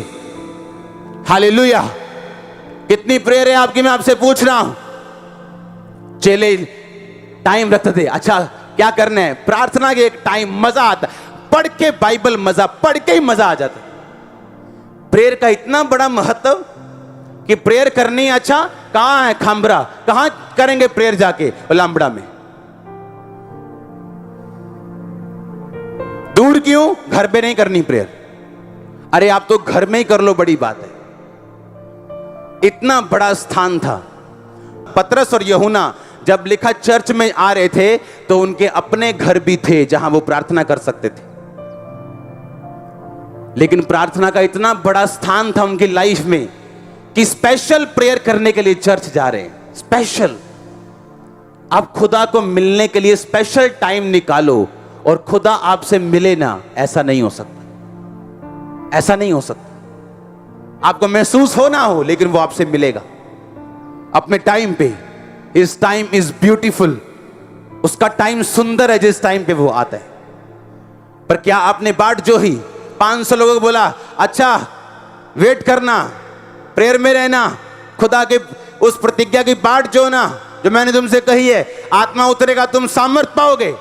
हालेलुया। कितनी प्रेयर है आपकी, मैं आपसे पूछ रहा हूं। चेले टाइम रखते थे, अच्छा क्या करना है? प्रार्थना के एक टाइम, मजा आता, पढ़ के बाइबल, मजा पढ़ के ही मजा आ जाता। प्रेयर का इतना बड़ा महत्व कि प्रेयर करनी, अच्छा कहां है खांबरा? कहां करेंगे प्रेयर? जाके लामबड़ा में। दूर क्यों? घर पे नहीं करनी प्रेयर। अरे आप तो घर में ही कर लो, बड़ी बात है। इतना बड़ा स्थान था। पतरस और यूहन्ना जब लिखा चर्च में आ रहे थे तो उनके अपने घर भी थे जहां वो प्रार्थना कर सकते थे, लेकिन प्रार्थना का इतना बड़ा स्थान था उनकी लाइफ में कि स्पेशल प्रेयर करने के लिए चर्च जा रहे हैं। स्पेशल, आप खुदा को मिलने के लिए स्पेशल टाइम निकालो और खुदा आपसे मिले ना, ऐसा नहीं हो सकता। ऐसा नहीं हो सकता। आपको महसूस हो ना हो, लेकिन वो आपसे मिलेगा अपने टाइम पे। इस टाइम इज ब्यूटीफुल। उसका टाइम सुंदर है जिस टाइम पे वो आता है। पर क्या आपने बाट जो ही 500 लोगों को बोला, अच्छा वेट करना, प्रेयर में रहना, खुदा के उस प्रतिज्ञा की बाट जो ना, जो मैंने तुमसे कही है, आत्मा उतरेगा तुम सामर्थ पाओगे।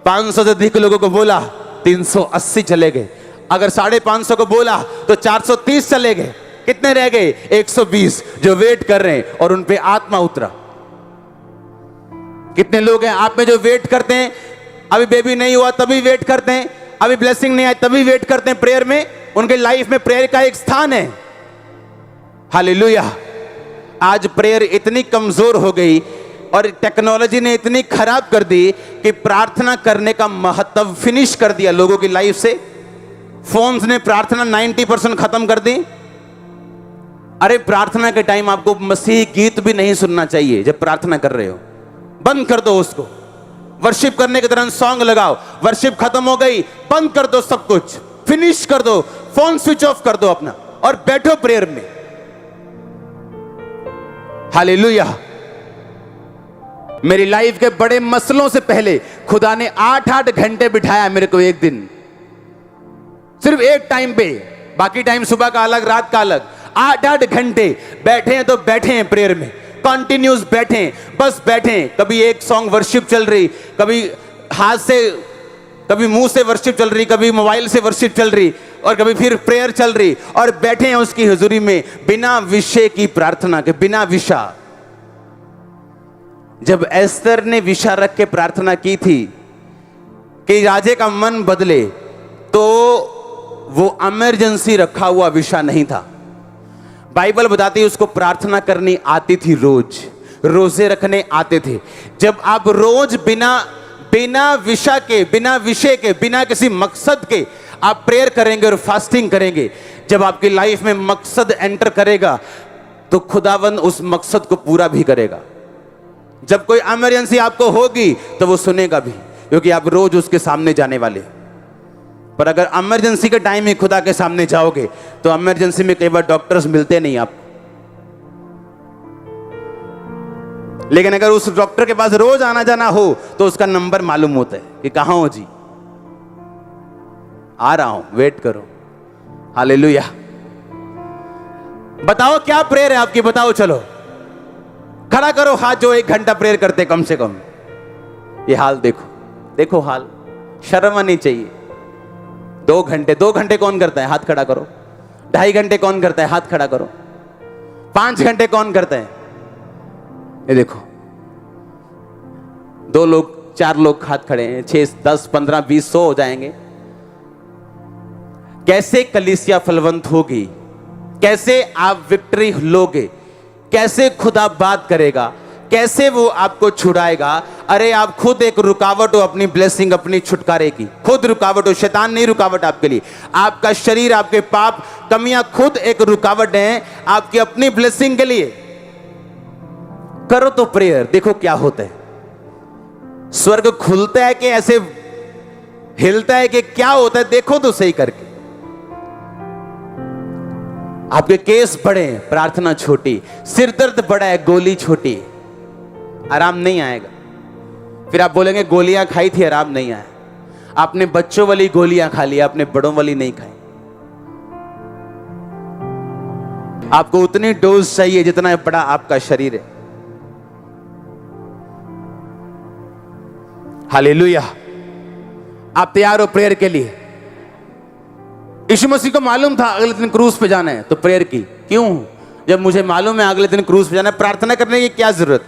500 से अधिक लोगों को बोला, 380 चले गए। अगर 550 को बोला तो 430 चले गए। कितने रह गए? 120 जो वेट कर रहे हैं और उन पे आत्मा उतरा। कितने लोग हैं आप में जो वेट करते हैं? अभी बेबी नहीं हुआ तभी वेट करते हैं, अभी ब्लेसिंग नहीं आई तभी वेट करते हैं प्रेयर में। उनके लाइफ में प्रेयर का एक स्थान है। हालेलुया। आज प्रेयर इतनी कमजोर हो गई और टेक्नोलॉजी ने इतनी खराब कर दी कि प्रार्थना करने का महत्व फिनिश कर दिया लोगों की लाइफ से। फोन्स ने प्रार्थना 90% खत्म कर दी। अरे प्रार्थना के टाइम आपको मसीही गीत भी नहीं सुनना चाहिए। जब प्रार्थना कर रहे हो बंद कर दो उसको। वर्शिप करने के दौरान सॉन्ग लगाओ, वर्शिप खत्म हो गई, बंद कर दो सब कुछ, फिनिश कर दो, फोन स्विच ऑफ कर दो अपना और बैठो प्रेयर में। हालेलुया। मेरी लाइफ के बड़े मसलों से पहले खुदा ने 8-8 घंटे बिठाया मेरे को एक दिन, सिर्फ एक टाइम पे। बाकी टाइम सुबह का अलग, रात का अलग। 8-8 घंटे बैठे हैं तो बैठे हैं प्रेयर में, कंटिन्यूस बैठे, बस बैठे। कभी एक सॉन्ग वर्शिप चल रही, कभी हाथ से, कभी मुंह से वर्शिप चल रही, कभी मोबाइल से वर्शिप चल रही, और कभी फिर प्रेयर चल रही, और बैठे हैं उसकी हुजूरी में बिना विषय की प्रार्थना के, बिना विषय। जब एस्तर ने विषय रख के प्रार्थना की थी कि राजे का मन बदले, तो वो इमरजेंसी रखा हुआ विषय नहीं था। बाइबल बताती है उसको प्रार्थना करनी आती थी, रोज रोजे रखने आते थे। जब आप रोज बिना विषय के, बिना विषय के, बिना किसी मकसद के आप प्रेयर करेंगे और फास्टिंग करेंगे, जब आपकी लाइफ में मकसद एंटर करेगा तो खुदावंद उस मकसद को पूरा भी करेगा। जब कोई इमरजेंसी आपको होगी तो वो सुनेगा भी, क्योंकि आप रोज उसके सामने जाने वाले। पर अगर इमरजेंसी के टाइम में खुदा के सामने जाओगे तो इमरजेंसी में कई बार डॉक्टर्स मिलते नहीं आप। लेकिन अगर उस डॉक्टर के पास रोज आना जाना हो तो उसका नंबर मालूम होता है कि कहां हो जी, आ रहा हूं, वेट करो। हालेलुया। बताओ क्या प्रेयर है आपकी, बताओ। चलो खड़ा करो हाथ जो 1 घंटा प्रेयर करते कम से कम। ये हाल देखो, देखो हाल, शर्म आनी चाहिए। 2 घंटे कौन करता है? हाथ खड़ा करो। 2.5 घंटे कौन करता है? हाथ खड़ा करो। 5 घंटे कौन करता है? ये देखो, 2 लोग, 4 लोग हाथ खड़े हैं, 6, 10, 15, 20, 100 हो जाएंगे। कैसे कलीसिया फलवंत होगी? कैसे आप विक्ट्री लोगे? कैसे खुदा बात करेगा? कैसे वो आपको छुड़ाएगा? अरे आप खुद एक रुकावट हो अपनी ब्लेसिंग, अपनी छुटकारे की। खुद रुकावट हो, शैतान नहीं रुकावट आपके लिए। आपका शरीर, आपके पाप, कमियां खुद एक रुकावट है आपकी अपनी ब्लेसिंग के लिए। करो तो प्रेयर, देखो क्या होता है। स्वर्ग खुलता है कि ऐसे हिलता है कि क्या होता है, देखो तो सही करके। आपके केस बड़े, प्रार्थना छोटी। सिर दर्द बड़ा है, गोली छोटी, आराम नहीं आएगा। फिर आप बोलेंगे गोलियां खाई थी, आराम नहीं आया। आपने बच्चों वाली गोलियां खा ली, आपने बड़ों वाली नहीं खाई। आपको उतनी डोज चाहिए जितना बड़ा आपका शरीर है। हालेलुया। आप तैयार हो प्रेयर के लिए? यीशु मसीह को मालूम था अगले दिन क्रूस पे जाना है, तो प्रेयर की। क्यों? जब मुझे मालूम है अगले दिन क्रूस पे जाना है, प्रार्थना करने की क्या जरूरत?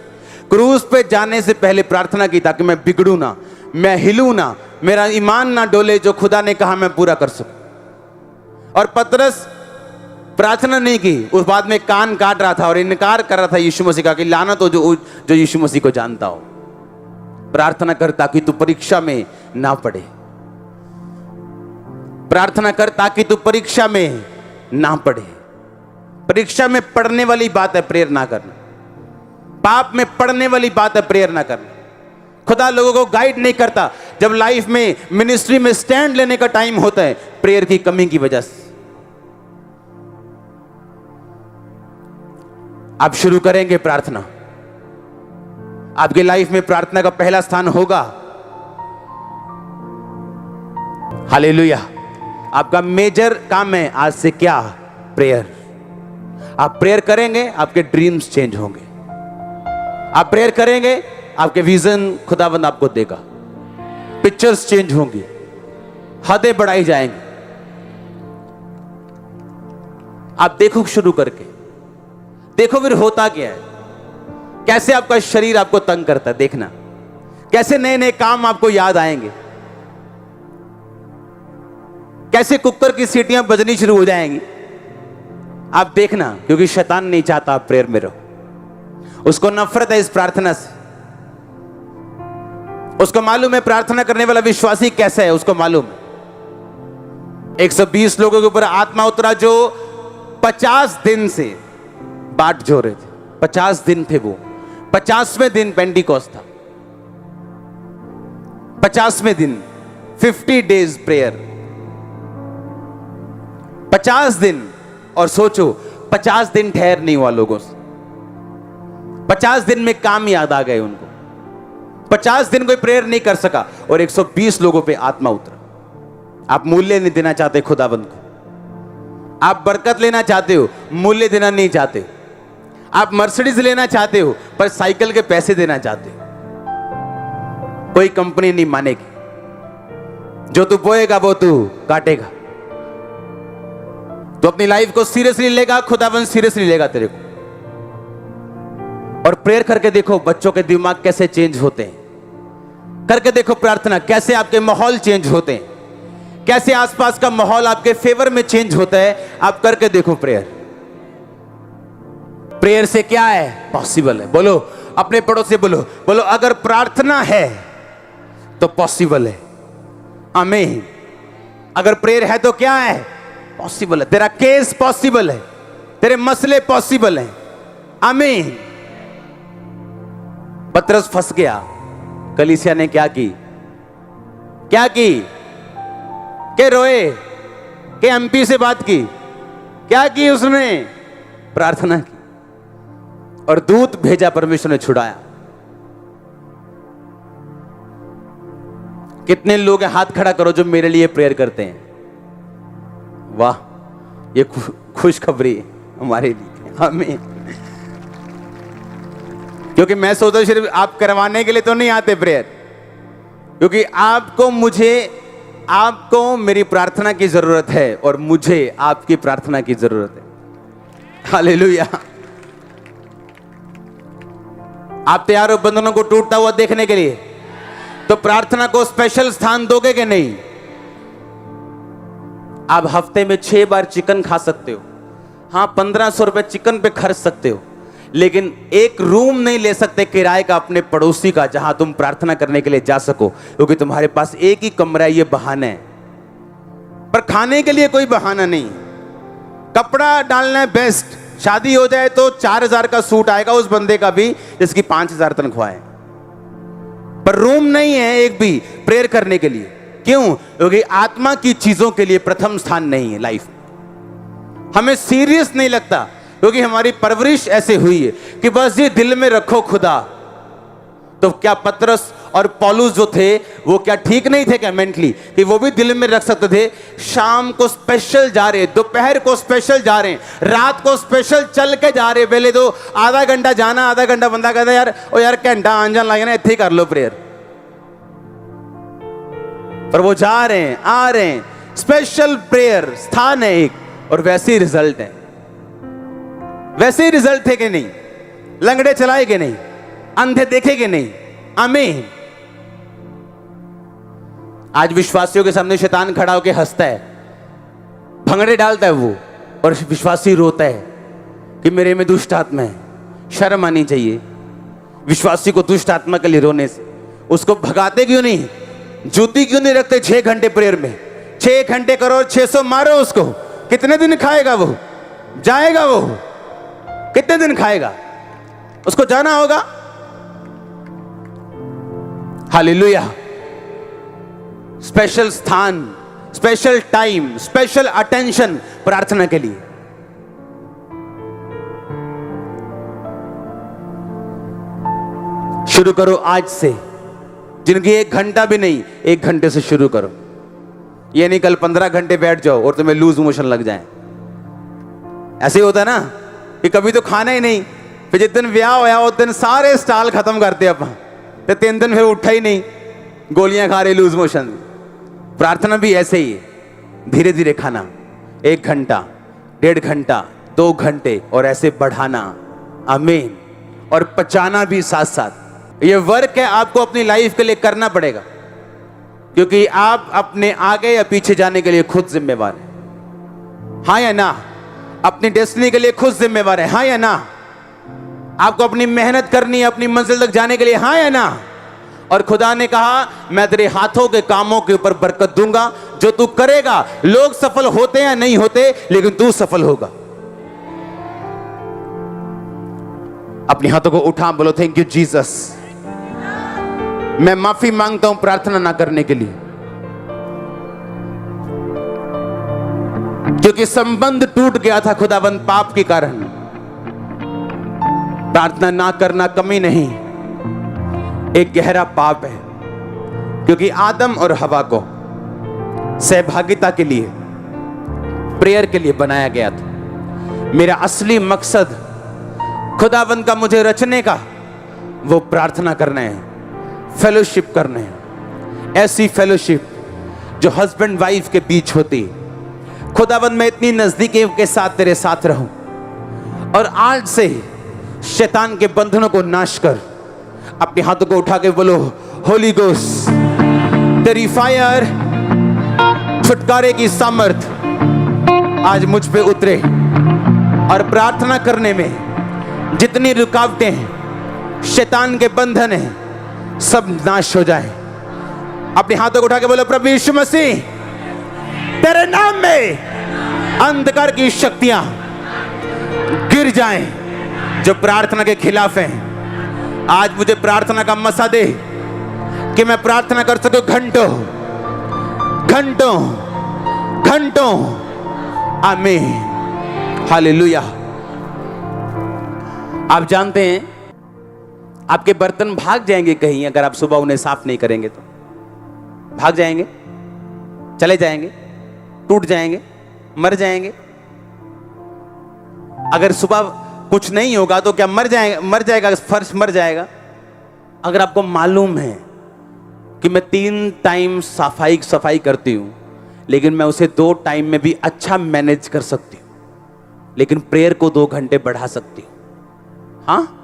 क्रूस पे जाने से पहले प्रार्थना की ताकि मैं बिगड़ू ना, मैं हिलूं ना, मेरा ईमान ना डोले, जो खुदा ने कहा मैं पूरा कर सकूं। और पतरस प्रार्थना नहीं की, उस बाद में कान काट रहा था और इनकार कर रहा था यीशु मसीह का कि लानत हो जो यीशु मसीह को जानता हो। प्रार्थना कर ताकि तू परीक्षा में ना पड़े, प्रार्थना कर ताकि तू परीक्षा में ना पड़े। परीक्षा में पढ़ने वाली बात है प्रेयर ना करना, पाप में पढ़ने वाली बात है प्रेयर ना करना। खुदा लोगों को गाइड नहीं करता जब लाइफ में मिनिस्ट्री में स्टैंड लेने का टाइम होता है, प्रेयर की कमी की वजह से। आप शुरू करेंगे प्रार्थना, आपकी लाइफ में प्रार्थना का पहला स्थान होगा। हालेलुया। आपका मेजर काम है आज से क्या? प्रेयर। आप प्रेयर करेंगे, आपके ड्रीम्स चेंज होंगे। आप प्रेयर करेंगे, आपके विजन खुदाबंद आपको देगा, पिक्चर्स चेंज होंगी, हदें बढ़ाई जाएंगी। आप देखो, शुरू करके देखो फिर होता क्या है, कैसे आपका शरीर आपको तंग करता है। देखना कैसे नए नए काम आपको याद आएंगे, कैसे कुकर की सीटियां बजनी शुरू हो जाएंगी। आप देखना, क्योंकि शैतान नहीं चाहता आप प्रेयर में रहो। उसको नफरत है इस प्रार्थना से। उसको मालूम है प्रार्थना करने वाला विश्वासी कैसा है, उसको मालूम है। 120 लोगों के ऊपर आत्मा उतरा जो 50 दिन से बाट जो रहे थे। 50 दिन थे वो, 50वें दिन पेंटिकॉस्ट था। 50वें दिन 50 डेज प्रेयर, 50 दिन। और सोचो 50 दिन ठहर नहीं हुआ लोगों से। 50 दिन में काम याद आ गए उनको। 50 दिन कोई प्रेयर नहीं कर सका और 120 लोगों पे आत्मा उतरा। आप मूल्य नहीं देना चाहते खुदाबंद को, आप बरकत लेना चाहते हो, मूल्य देना नहीं चाहते। आप मर्सिडीज लेना चाहते हो पर साइकिल के पैसे देना चाहते हो। कोई कंपनी नहीं मानेगी। जो तू बोएगा वो तू काटेगा। तो अपनी लाइफ को सीरियसली लेगा, खुदाबंद सीरियसली लेगा तेरे को। और प्रेयर करके देखो बच्चों के दिमाग कैसे चेंज होते हैं। करके देखो प्रार्थना, कैसे आपके माहौल चेंज होते हैं, कैसे आसपास का माहौल आपके फेवर में चेंज होता है। आप करके देखो प्रेयर। प्रेयर से क्या है? पॉसिबल है। बोलो अपने पड़ोस से, बोलो बोलो अगर प्रार्थना है तो पॉसिबल है। आमीन। अगर प्रेयर है तो क्या है? पॉसिबल है। तेरा केस पॉसिबल है, तेरे मसले पॉसिबल हैं। आमीन। पतरस फंस गया। कलीसिया ने क्या की? क्या की? के रोए, के एमपी से बात की। क्या की उसने? प्रार्थना की और दूत भेजा, परमेश्वर ने छुड़ाया। कितने लोग हैं? हाथ खड़ा करो जो मेरे लिए प्रेयर करते हैं। वाह, ये खुशखबरी हमारे लिए। आमीन। क्योंकि मैं सोचता हूं सिर्फ आप करवाने के लिए तो नहीं आते प्रेयर, क्योंकि आपको, मुझे, आपको मेरी प्रार्थना की जरूरत है और मुझे आपकी प्रार्थना की जरूरत है। हालेलुया। आप तैयार हो बंधनों को टूटता हुआ देखने के लिए? तो प्रार्थना को स्पेशल स्थान दोगे कि नहीं? आप हफ्ते में 6 बार चिकन खा सकते हो, हाँ 1500 रुपए चिकन पे खर्च सकते हो, लेकिन एक रूम नहीं ले सकते किराए का अपने पड़ोसी का जहां तुम प्रार्थना करने के लिए जा सको, क्योंकि तुम्हारे पास एक ही कमरा है। ये बहाना है, पर खाने के लिए कोई बहाना नहीं। कपड़ा डालना है बेस्ट। शादी हो जाए तो 4000 का सूट आएगा उस बंदे का भी जिसकी 5000 तनख्वाह है, पर रूम नहीं है एक भी प्रेयर करने के लिए। क्यों? क्योंकि आत्मा की चीजों के लिए प्रथम स्थान नहीं है लाइफ। हमें सीरियस नहीं लगता, क्योंकि हमारी परवरिश ऐसे हुई है कि बस ये दिल में रखो खुदा। तो क्या पतरस और पौलुस जो थे वो क्या ठीक नहीं थे क्या मेंटली, कि वो भी दिल में रख सकते थे? शाम को स्पेशल जा रहे, दोपहर को स्पेशल जा रहे, रात को स्पेशल चल के जा रहे। पहले तो आधा घंटा जाना, आधा घंटा बंदा कहता यार ओ यार घंटा आन जान लगे ना, इतने कर लो प्रेयर। पर वो जा रहे हैं, आ रहे हैं। स्पेशल प्रेयर स्थान है एक, और वैसे ही रिजल्ट है। वैसे ही रिजल्ट थे कि नहीं? लंगड़े चलाए कि नहीं? अंधे देखे कि नहीं? आमीन। आज विश्वासियों के सामने शैतान खड़ा होकर हंसता है, भंगड़े डालता है वो, और विश्वासी रोता है कि मेरे में दुष्ट आत्मा है। शर्म आनी चाहिए विश्वासी को दुष्ट आत्मा के लिए रोने से। उसको भगाते क्यों नहीं? जूती क्यों नहीं रखते 6 घंटे प्रेयर में? 6 घंटे करो, 600 मारो उसको। कितने दिन खाएगा वो? जाएगा वो? कितने दिन खाएगा? उसको जाना होगा। हालेलुया। स्पेशल स्थान, स्पेशल टाइम, स्पेशल अटेंशन प्रार्थना के लिए। शुरू करो आज से। जिनकी 1 घंटा भी नहीं, 1 घंटे से शुरू करो। ये नहीं कल 15 घंटे बैठ जाओ और तुम्हें लूज मोशन लग जाए। ऐसे ही होता है ना कि कभी तो खाना ही नहीं, फिर जिस दिन ब्याह होया उस दिन सारे स्टाल खत्म करते अपन, तो 3 दिन फिर उठा ही नहीं, गोलियां खा रहे लूज मोशन। प्रार्थना भी ऐसे ही है, धीरे धीरे खाना। 1 घंटा, 1.5 घंटा, 2 घंटे, और ऐसे बढ़ाना। आमीन। और पचाना भी साथ साथ। ये वर्क है, आपको अपनी लाइफ के लिए करना पड़ेगा, क्योंकि आप अपने आगे या पीछे जाने के लिए खुद जिम्मेवार हैं। हाँ या ना? अपनी डेस्टिनी के लिए खुद जिम्मेवार है। हाँ या ना? आपको अपनी मेहनत करनी है अपनी मंजिल तक जाने के लिए। हाँ या ना? और खुदा ने कहा मैं तेरे हाथों के कामों के ऊपर बरकत दूंगा। जो तू करेगा, लोग सफल होते या नहीं होते, लेकिन तू सफल होगा। अपने हाथों को उठा, बोलो थैंक यू जीसस। मैं माफी मांगता हूं प्रार्थना ना करने के लिए, क्योंकि संबंध टूट गया था खुदाबंद पाप के कारण। प्रार्थना ना करना कमी नहीं, एक गहरा पाप है, क्योंकि आदम और हवा को सहभागिता के लिए, प्रेयर के लिए बनाया गया था। मेरा असली मकसद खुदाबंद का मुझे रचने का वो प्रार्थना करना है, फेलोशिप करना है। ऐसी फेलोशिप जो हस्बैंड वाइफ के बीच होती। खुदाबंद मैं इतनी नजदीकी के साथ तेरे साथ रहूं, और आज से शैतान के बंधनों को नाश कर। अपने हाथों को उठा के बोलो होली गोस्ट, तेरी फायर, छुटकारे की सामर्थ आज मुझ पे उतरे, और प्रार्थना करने में जितनी रुकावटें हैं, शैतान के बंधन हैं, सब नाश हो जाए। अपने हाथों को उठा के बोलो प्रभु यीशु मसीह, तेरे नाम में अंधकार की शक्तियां गिर जाएं जो प्रार्थना के खिलाफ हैं। आज मुझे प्रार्थना का मसा दे कि मैं प्रार्थना कर सकूं घंटों घंटों घंटों। आमीन। हालेलुया। आप जानते हैं आपके बर्तन भाग जाएंगे कहीं, अगर आप सुबह उन्हें साफ नहीं करेंगे तो भाग जाएंगे, चले जाएंगे, टूट जाएंगे, मर जाएंगे। अगर सुबह कुछ नहीं होगा तो क्या मर जाएगा फर्श मर जाएगा। अगर आपको मालूम है कि मैं 3 टाइम सफाई करती हूं, लेकिन मैं उसे 2 टाइम में भी अच्छा मैनेज कर सकती हूं, लेकिन प्रेयर को 2 घंटे बढ़ा सकती हूं। हाँ,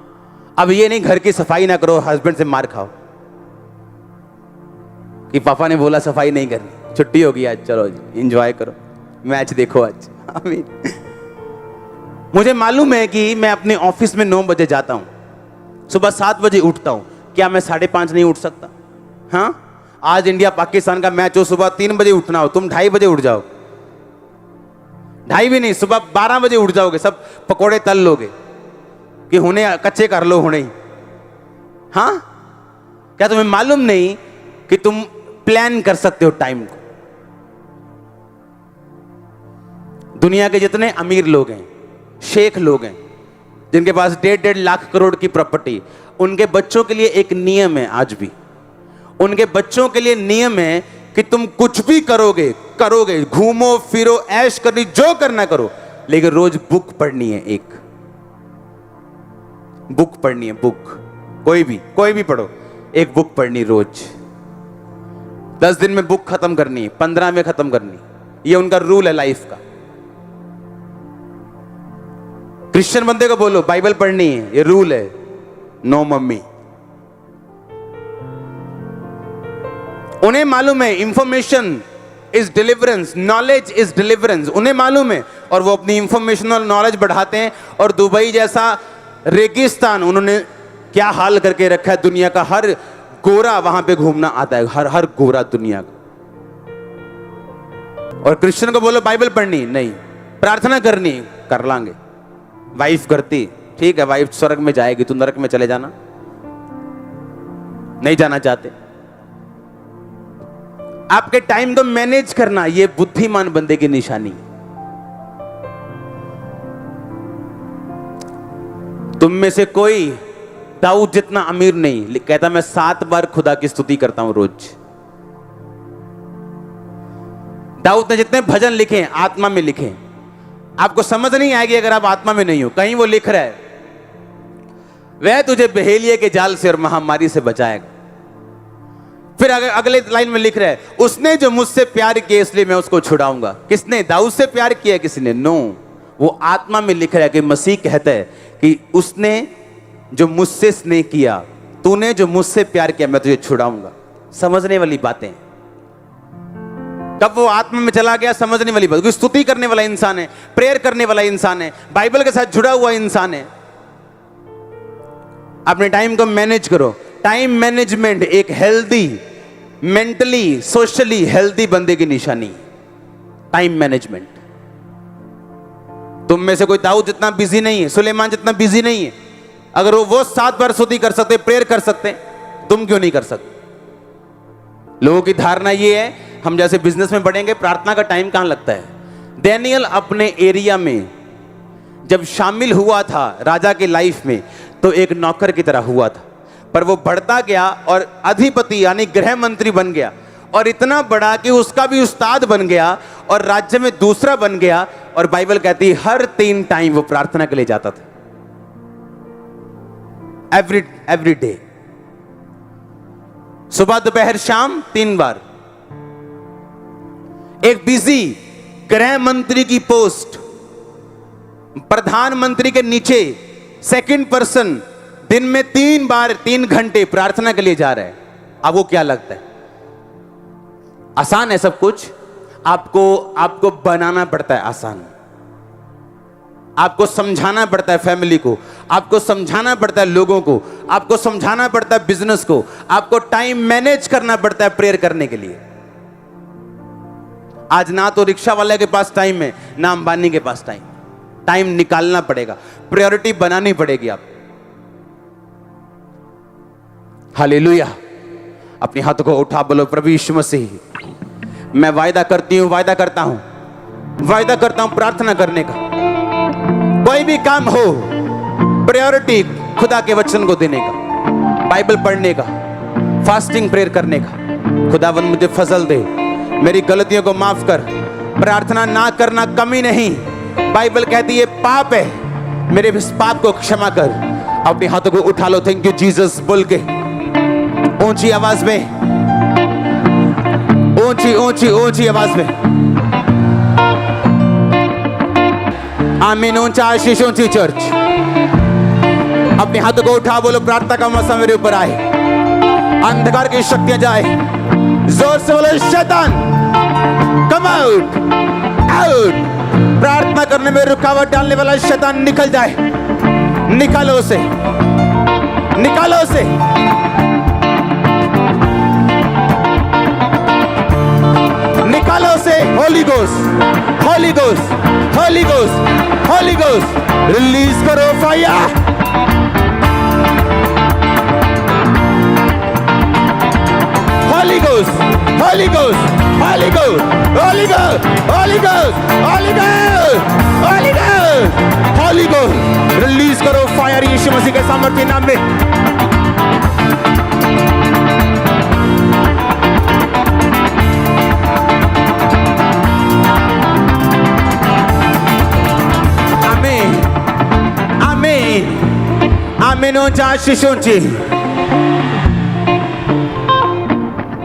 अब ये नहीं घर की सफाई ना करो, हस्बैंड से मार खाओ कि पापा ने बोला सफाई नहीं करनी, छुट्टी होगी आज, चलो एंजॉय करो, मैच देखो आज। आमीन। मुझे मालूम है कि मैं अपने ऑफिस में 9 बजे जाता हूं, सुबह 7 बजे उठता हूं, क्या मैं 5:30 नहीं उठ सकता? हाँ, आज इंडिया पाकिस्तान का मैच हो, सुबह 3 बजे उठना हो, तुम 2:30 बजे उठ जाओ। 2:30 भी नहीं, सुबह 12 बजे उठ जाओगे, सब पकोड़े तल लोगे कि हुने कच्चे कर लो हुने। हाँ, क्या तुम्हें मालूम नहीं कि तुम प्लान कर सकते हो टाइम को? दुनिया के जितने अमीर लोग हैं, शेख लोग हैं, जिनके पास 1.5 लाख करोड़ की प्रॉपर्टी, उनके बच्चों के लिए एक नियम है। आज भी उनके बच्चों के लिए नियम है कि तुम कुछ भी करोगे, घूमो फिरो, ऐश करनी, जो करना करो, लेकिन रोज बुक पढ़नी है। एक बुक पढ़नी है, बुक, कोई भी पढ़ो, एक बुक पढ़नी रोज। 10 दिन में बुक खत्म करनी है, 15 में खत्म करनी, ये उनका रूल है लाइफ का। क्रिश्चियन बंदे को बोलो बाइबल पढ़नी है, ये रूल है। No mummy. उन्हें मालूम है information is deliverance, knowledge is deliverance, उन्हें मालूम है, और वो अपनी इंफॉर्मेशन और नॉलेज बढ़ाते हैं। और दुबई जैसा रेगिस्तान उन्होंने क्या हाल करके रखा है, दुनिया का हर गोरा वहां पे घूमना आता है, हर गोरा दुनिया का। और क्रिश्चियन को बोलो बाइबल पढ़नी नहीं, प्रार्थना करनी, कर लांगे। वाइफ करती, ठीक है, वाइफ स्वर्ग में जाएगी, तू नरक में चले जाना, नहीं जाना चाहते। आपके टाइम को मैनेज करना, यह बुद्धिमान बंदे की निशानी। तुम में से कोई दाऊद जितना अमीर नहीं, कहता मैं 7 बार खुदा की स्तुति करता हूं रोज। दाऊद ने जितने भजन लिखे आत्मा में लिखे। आपको समझ नहीं आएगी अगर आप आत्मा में नहीं हो। कहीं वो लिख रहा है, वह तुझे बहेलिये के जाल से और महामारी से बचाएगा। फिर अगले लाइन में लिख रहा है, उसने जो मुझसे प्यार किया इसलिए मैं उसको छुड़ाऊंगा। किसने? दाऊद से प्यार किया किसी ने? नो, वो आत्मा में लिख रहा है कि मसीह कहता है कि उसने जो मुझसे स्नेह किया, तूने जो मुझसे प्यार किया, मैं तुझे छुड़ाऊंगा। समझने वाली बातें। कब वो आत्मा में चला गया, समझने वाली बात। स्तुति करने वाला इंसान है, प्रेयर करने वाला इंसान है, बाइबल के साथ जुड़ा हुआ इंसान है। अपने टाइम को मैनेज करो। टाइम मैनेजमेंट एक हेल्दी, मेंटली सोशली हेल्दी बंदे की निशानी। Time management. तुम में से कोई दाऊद जितना बिजी नहीं है, सुलेमान जितना बिजी नहीं है। अगर वो 7 बार स्तुति कर सकते, प्रेयर कर सकते, तुम क्यों नहीं कर सकते? लोगों की धारणा ये है, हम जैसे बिजनेस में बढ़ेंगे, प्रार्थना का टाइम कहां लगता है। डैनियल अपने एरिया में जब शामिल हुआ था राजा के लाइफ में, तो एक नौकर की तरह हुआ था, पर वो बढ़ता गया और अधिपति यानी गृह मंत्री बन गया, और इतना बड़ा कि उसका भी उस्ताद बन गया और राज्य में दूसरा बन गया। और बाइबल कहती है हर 3 टाइम वो प्रार्थना के लिए जाता था। एवरी डे, सुबह दोपहर शाम 3 बार। एक बिजी गृह मंत्री की पोस्ट, प्रधानमंत्री के नीचे सेकंड पर्सन दिन में 3 बार 3 घंटे प्रार्थना के लिए जा रहा है। अब वो क्या लगता है आसान है सब कुछ? आपको बनाना पड़ता है आसान। आपको समझाना पड़ता है फैमिली को, आपको समझाना पड़ता है लोगों को, आपको समझाना पड़ता है बिजनेस को, आपको टाइम मैनेज करना पड़ता है प्रेयर करने के लिए। आज ना तो रिक्शा वाले के पास टाइम है, ना अंबानी के पास टाइम। टाइम निकालना पड़ेगा, प्रायोरिटी बनानी पड़ेगी आप। हालेलुया। अपने हाथों को उठा बोलो, प्रभु यीशु मसीह, मैं वायदा करती हूं, वायदा करता हूं प्रार्थना करने का। कोई भी काम हो, प्रायोरिटी खुदा के वचन को देने का, बाइबल पढ़ने का, फास्टिंग प्रेयर करने का। खुदावंद मुझे फजल दे, मेरी गलतियों को माफ कर। प्रार्थना ना करना कमी नहीं, बाइबल कहती है पाप है, मेरे इस पाप को क्षमा कर। अपने हाथों को उठा लो, थैंक यू जीसस बोल के ऊंची आवाज में, ऊंची आवाज में आमीन। ऊंचा आशीष, ऊंची चर्च। अपने हाथों को उठा बोलो, प्रार्थना का मौसम मेरे ऊपर आए, अंधकार की शक्तियां जाए। जोर से बोलो, शैतान कम आउट, आउट। प्रार्थना करने में रुकावट डालने वाला शैतान निकल जाए, निकालो उसे, निकालो उसे। निकालो उसे। Holy ghost, holy ghost, holy ghost, holy ghost, release करो fire. Holy ghost, holy ghost, holy ghost, holy ghost, holy ghost, holy ghost, holy ghost, holy ghost, release करो फायर यीशु मसीह के सामर्थ्य नाम में। आमीन। ऊंचा आशीष, ऊंची।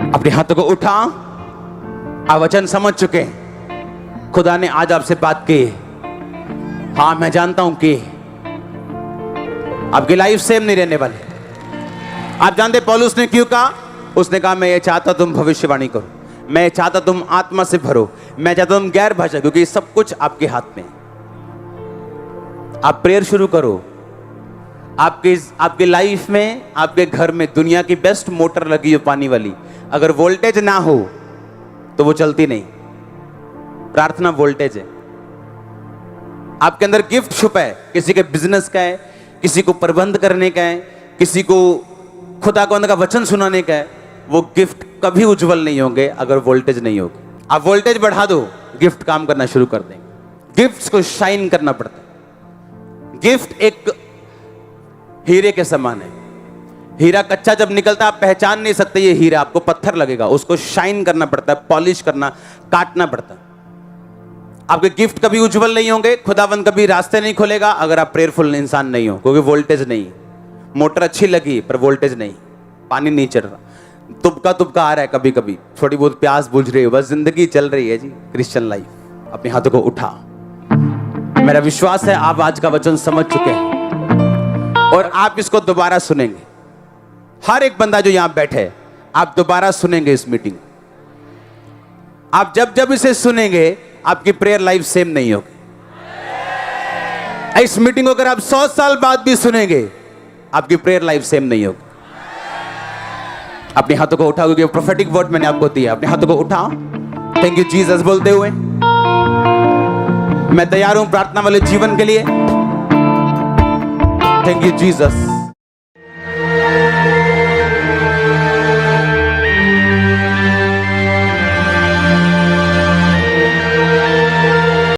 अपने हाथों को उठा। वचन समझ चुके, खुदा ने आज आपसे बात की। हाँ, मैं जानता हूं कि आपकी लाइफ सेम नहीं रहने वाली। आप जानते पौलुस ने क्यों कहा, उसने कहा मैं ये चाहता तुम भविष्यवाणी करो, मैं चाहता तुम आत्मा से भरो, मैं चाहता तुम गैर भाषा, क्योंकि ये सब कुछ आपके हाथ में है। आप प्रेयर शुरू करो। आपके लाइफ में, आपके घर में दुनिया की बेस्ट मोटर लगी हो पानी वाली, अगर वोल्टेज ना हो तो वो चलती नहीं। प्रार्थना वोल्टेज है। आपके अंदर गिफ्ट छुपा है, किसी के बिजनेस का है, किसी को प्रबंध करने का है, किसी को खुदा को का वचन सुनाने का है। वो गिफ्ट कभी उज्जवल नहीं होंगे अगर वोल्टेज नहीं होगी। आप वोल्टेज बढ़ा दो, गिफ्ट काम करना शुरू कर देंगे। गिफ्ट्स को शाइन करना पड़ता है। गिफ्ट एक हीरे के समान है। हीरा कच्चा जब निकलता है आप पहचान नहीं सकते ये हीरा, आपको पत्थर लगेगा। उसको शाइन करना पड़ता है, पॉलिश करना, काटना पड़ता है। आपके गिफ्ट कभी उज्जवल नहीं होंगे, खुदावंद कभी रास्ते नहीं खोलेगा अगर आप प्रेयरफुल इंसान नहीं हो, क्योंकि वोल्टेज नहीं। मोटर अच्छी लगी पर वोल्टेज नहीं, पानी नहीं चल रहा, तुबका आ रहा है, कभी कभी थोड़ी बहुत प्यास बुझ रही है, बस जिंदगी चल रही है जी क्रिश्चियन लाइफ। अपने हाथों को उठा। मेरा विश्वास है आप आज का वचन समझ चुके हैं और आप इसको दोबारा सुनेंगे। हर एक बंदा जो यहां बैठे, आप दोबारा सुनेंगे इस मीटिंग। आप जब जब इसे सुनेंगे आपकी प्रेयर लाइफ सेम नहीं होगी। इस मीटिंग को अगर आप 100 साल बाद भी सुनेंगे आपकी प्रेयर लाइफ सेम नहीं होगी। अपने हाथों को उठाओ, क्योंकि प्रोफेटिक वर्ड मैंने आपको दिया। अपने हाथों को उठाओ, थैंक यू जीसस बोलते हुए। मैं तैयार हूं प्रार्थना वाले जीवन के लिए। Thank you Jesus.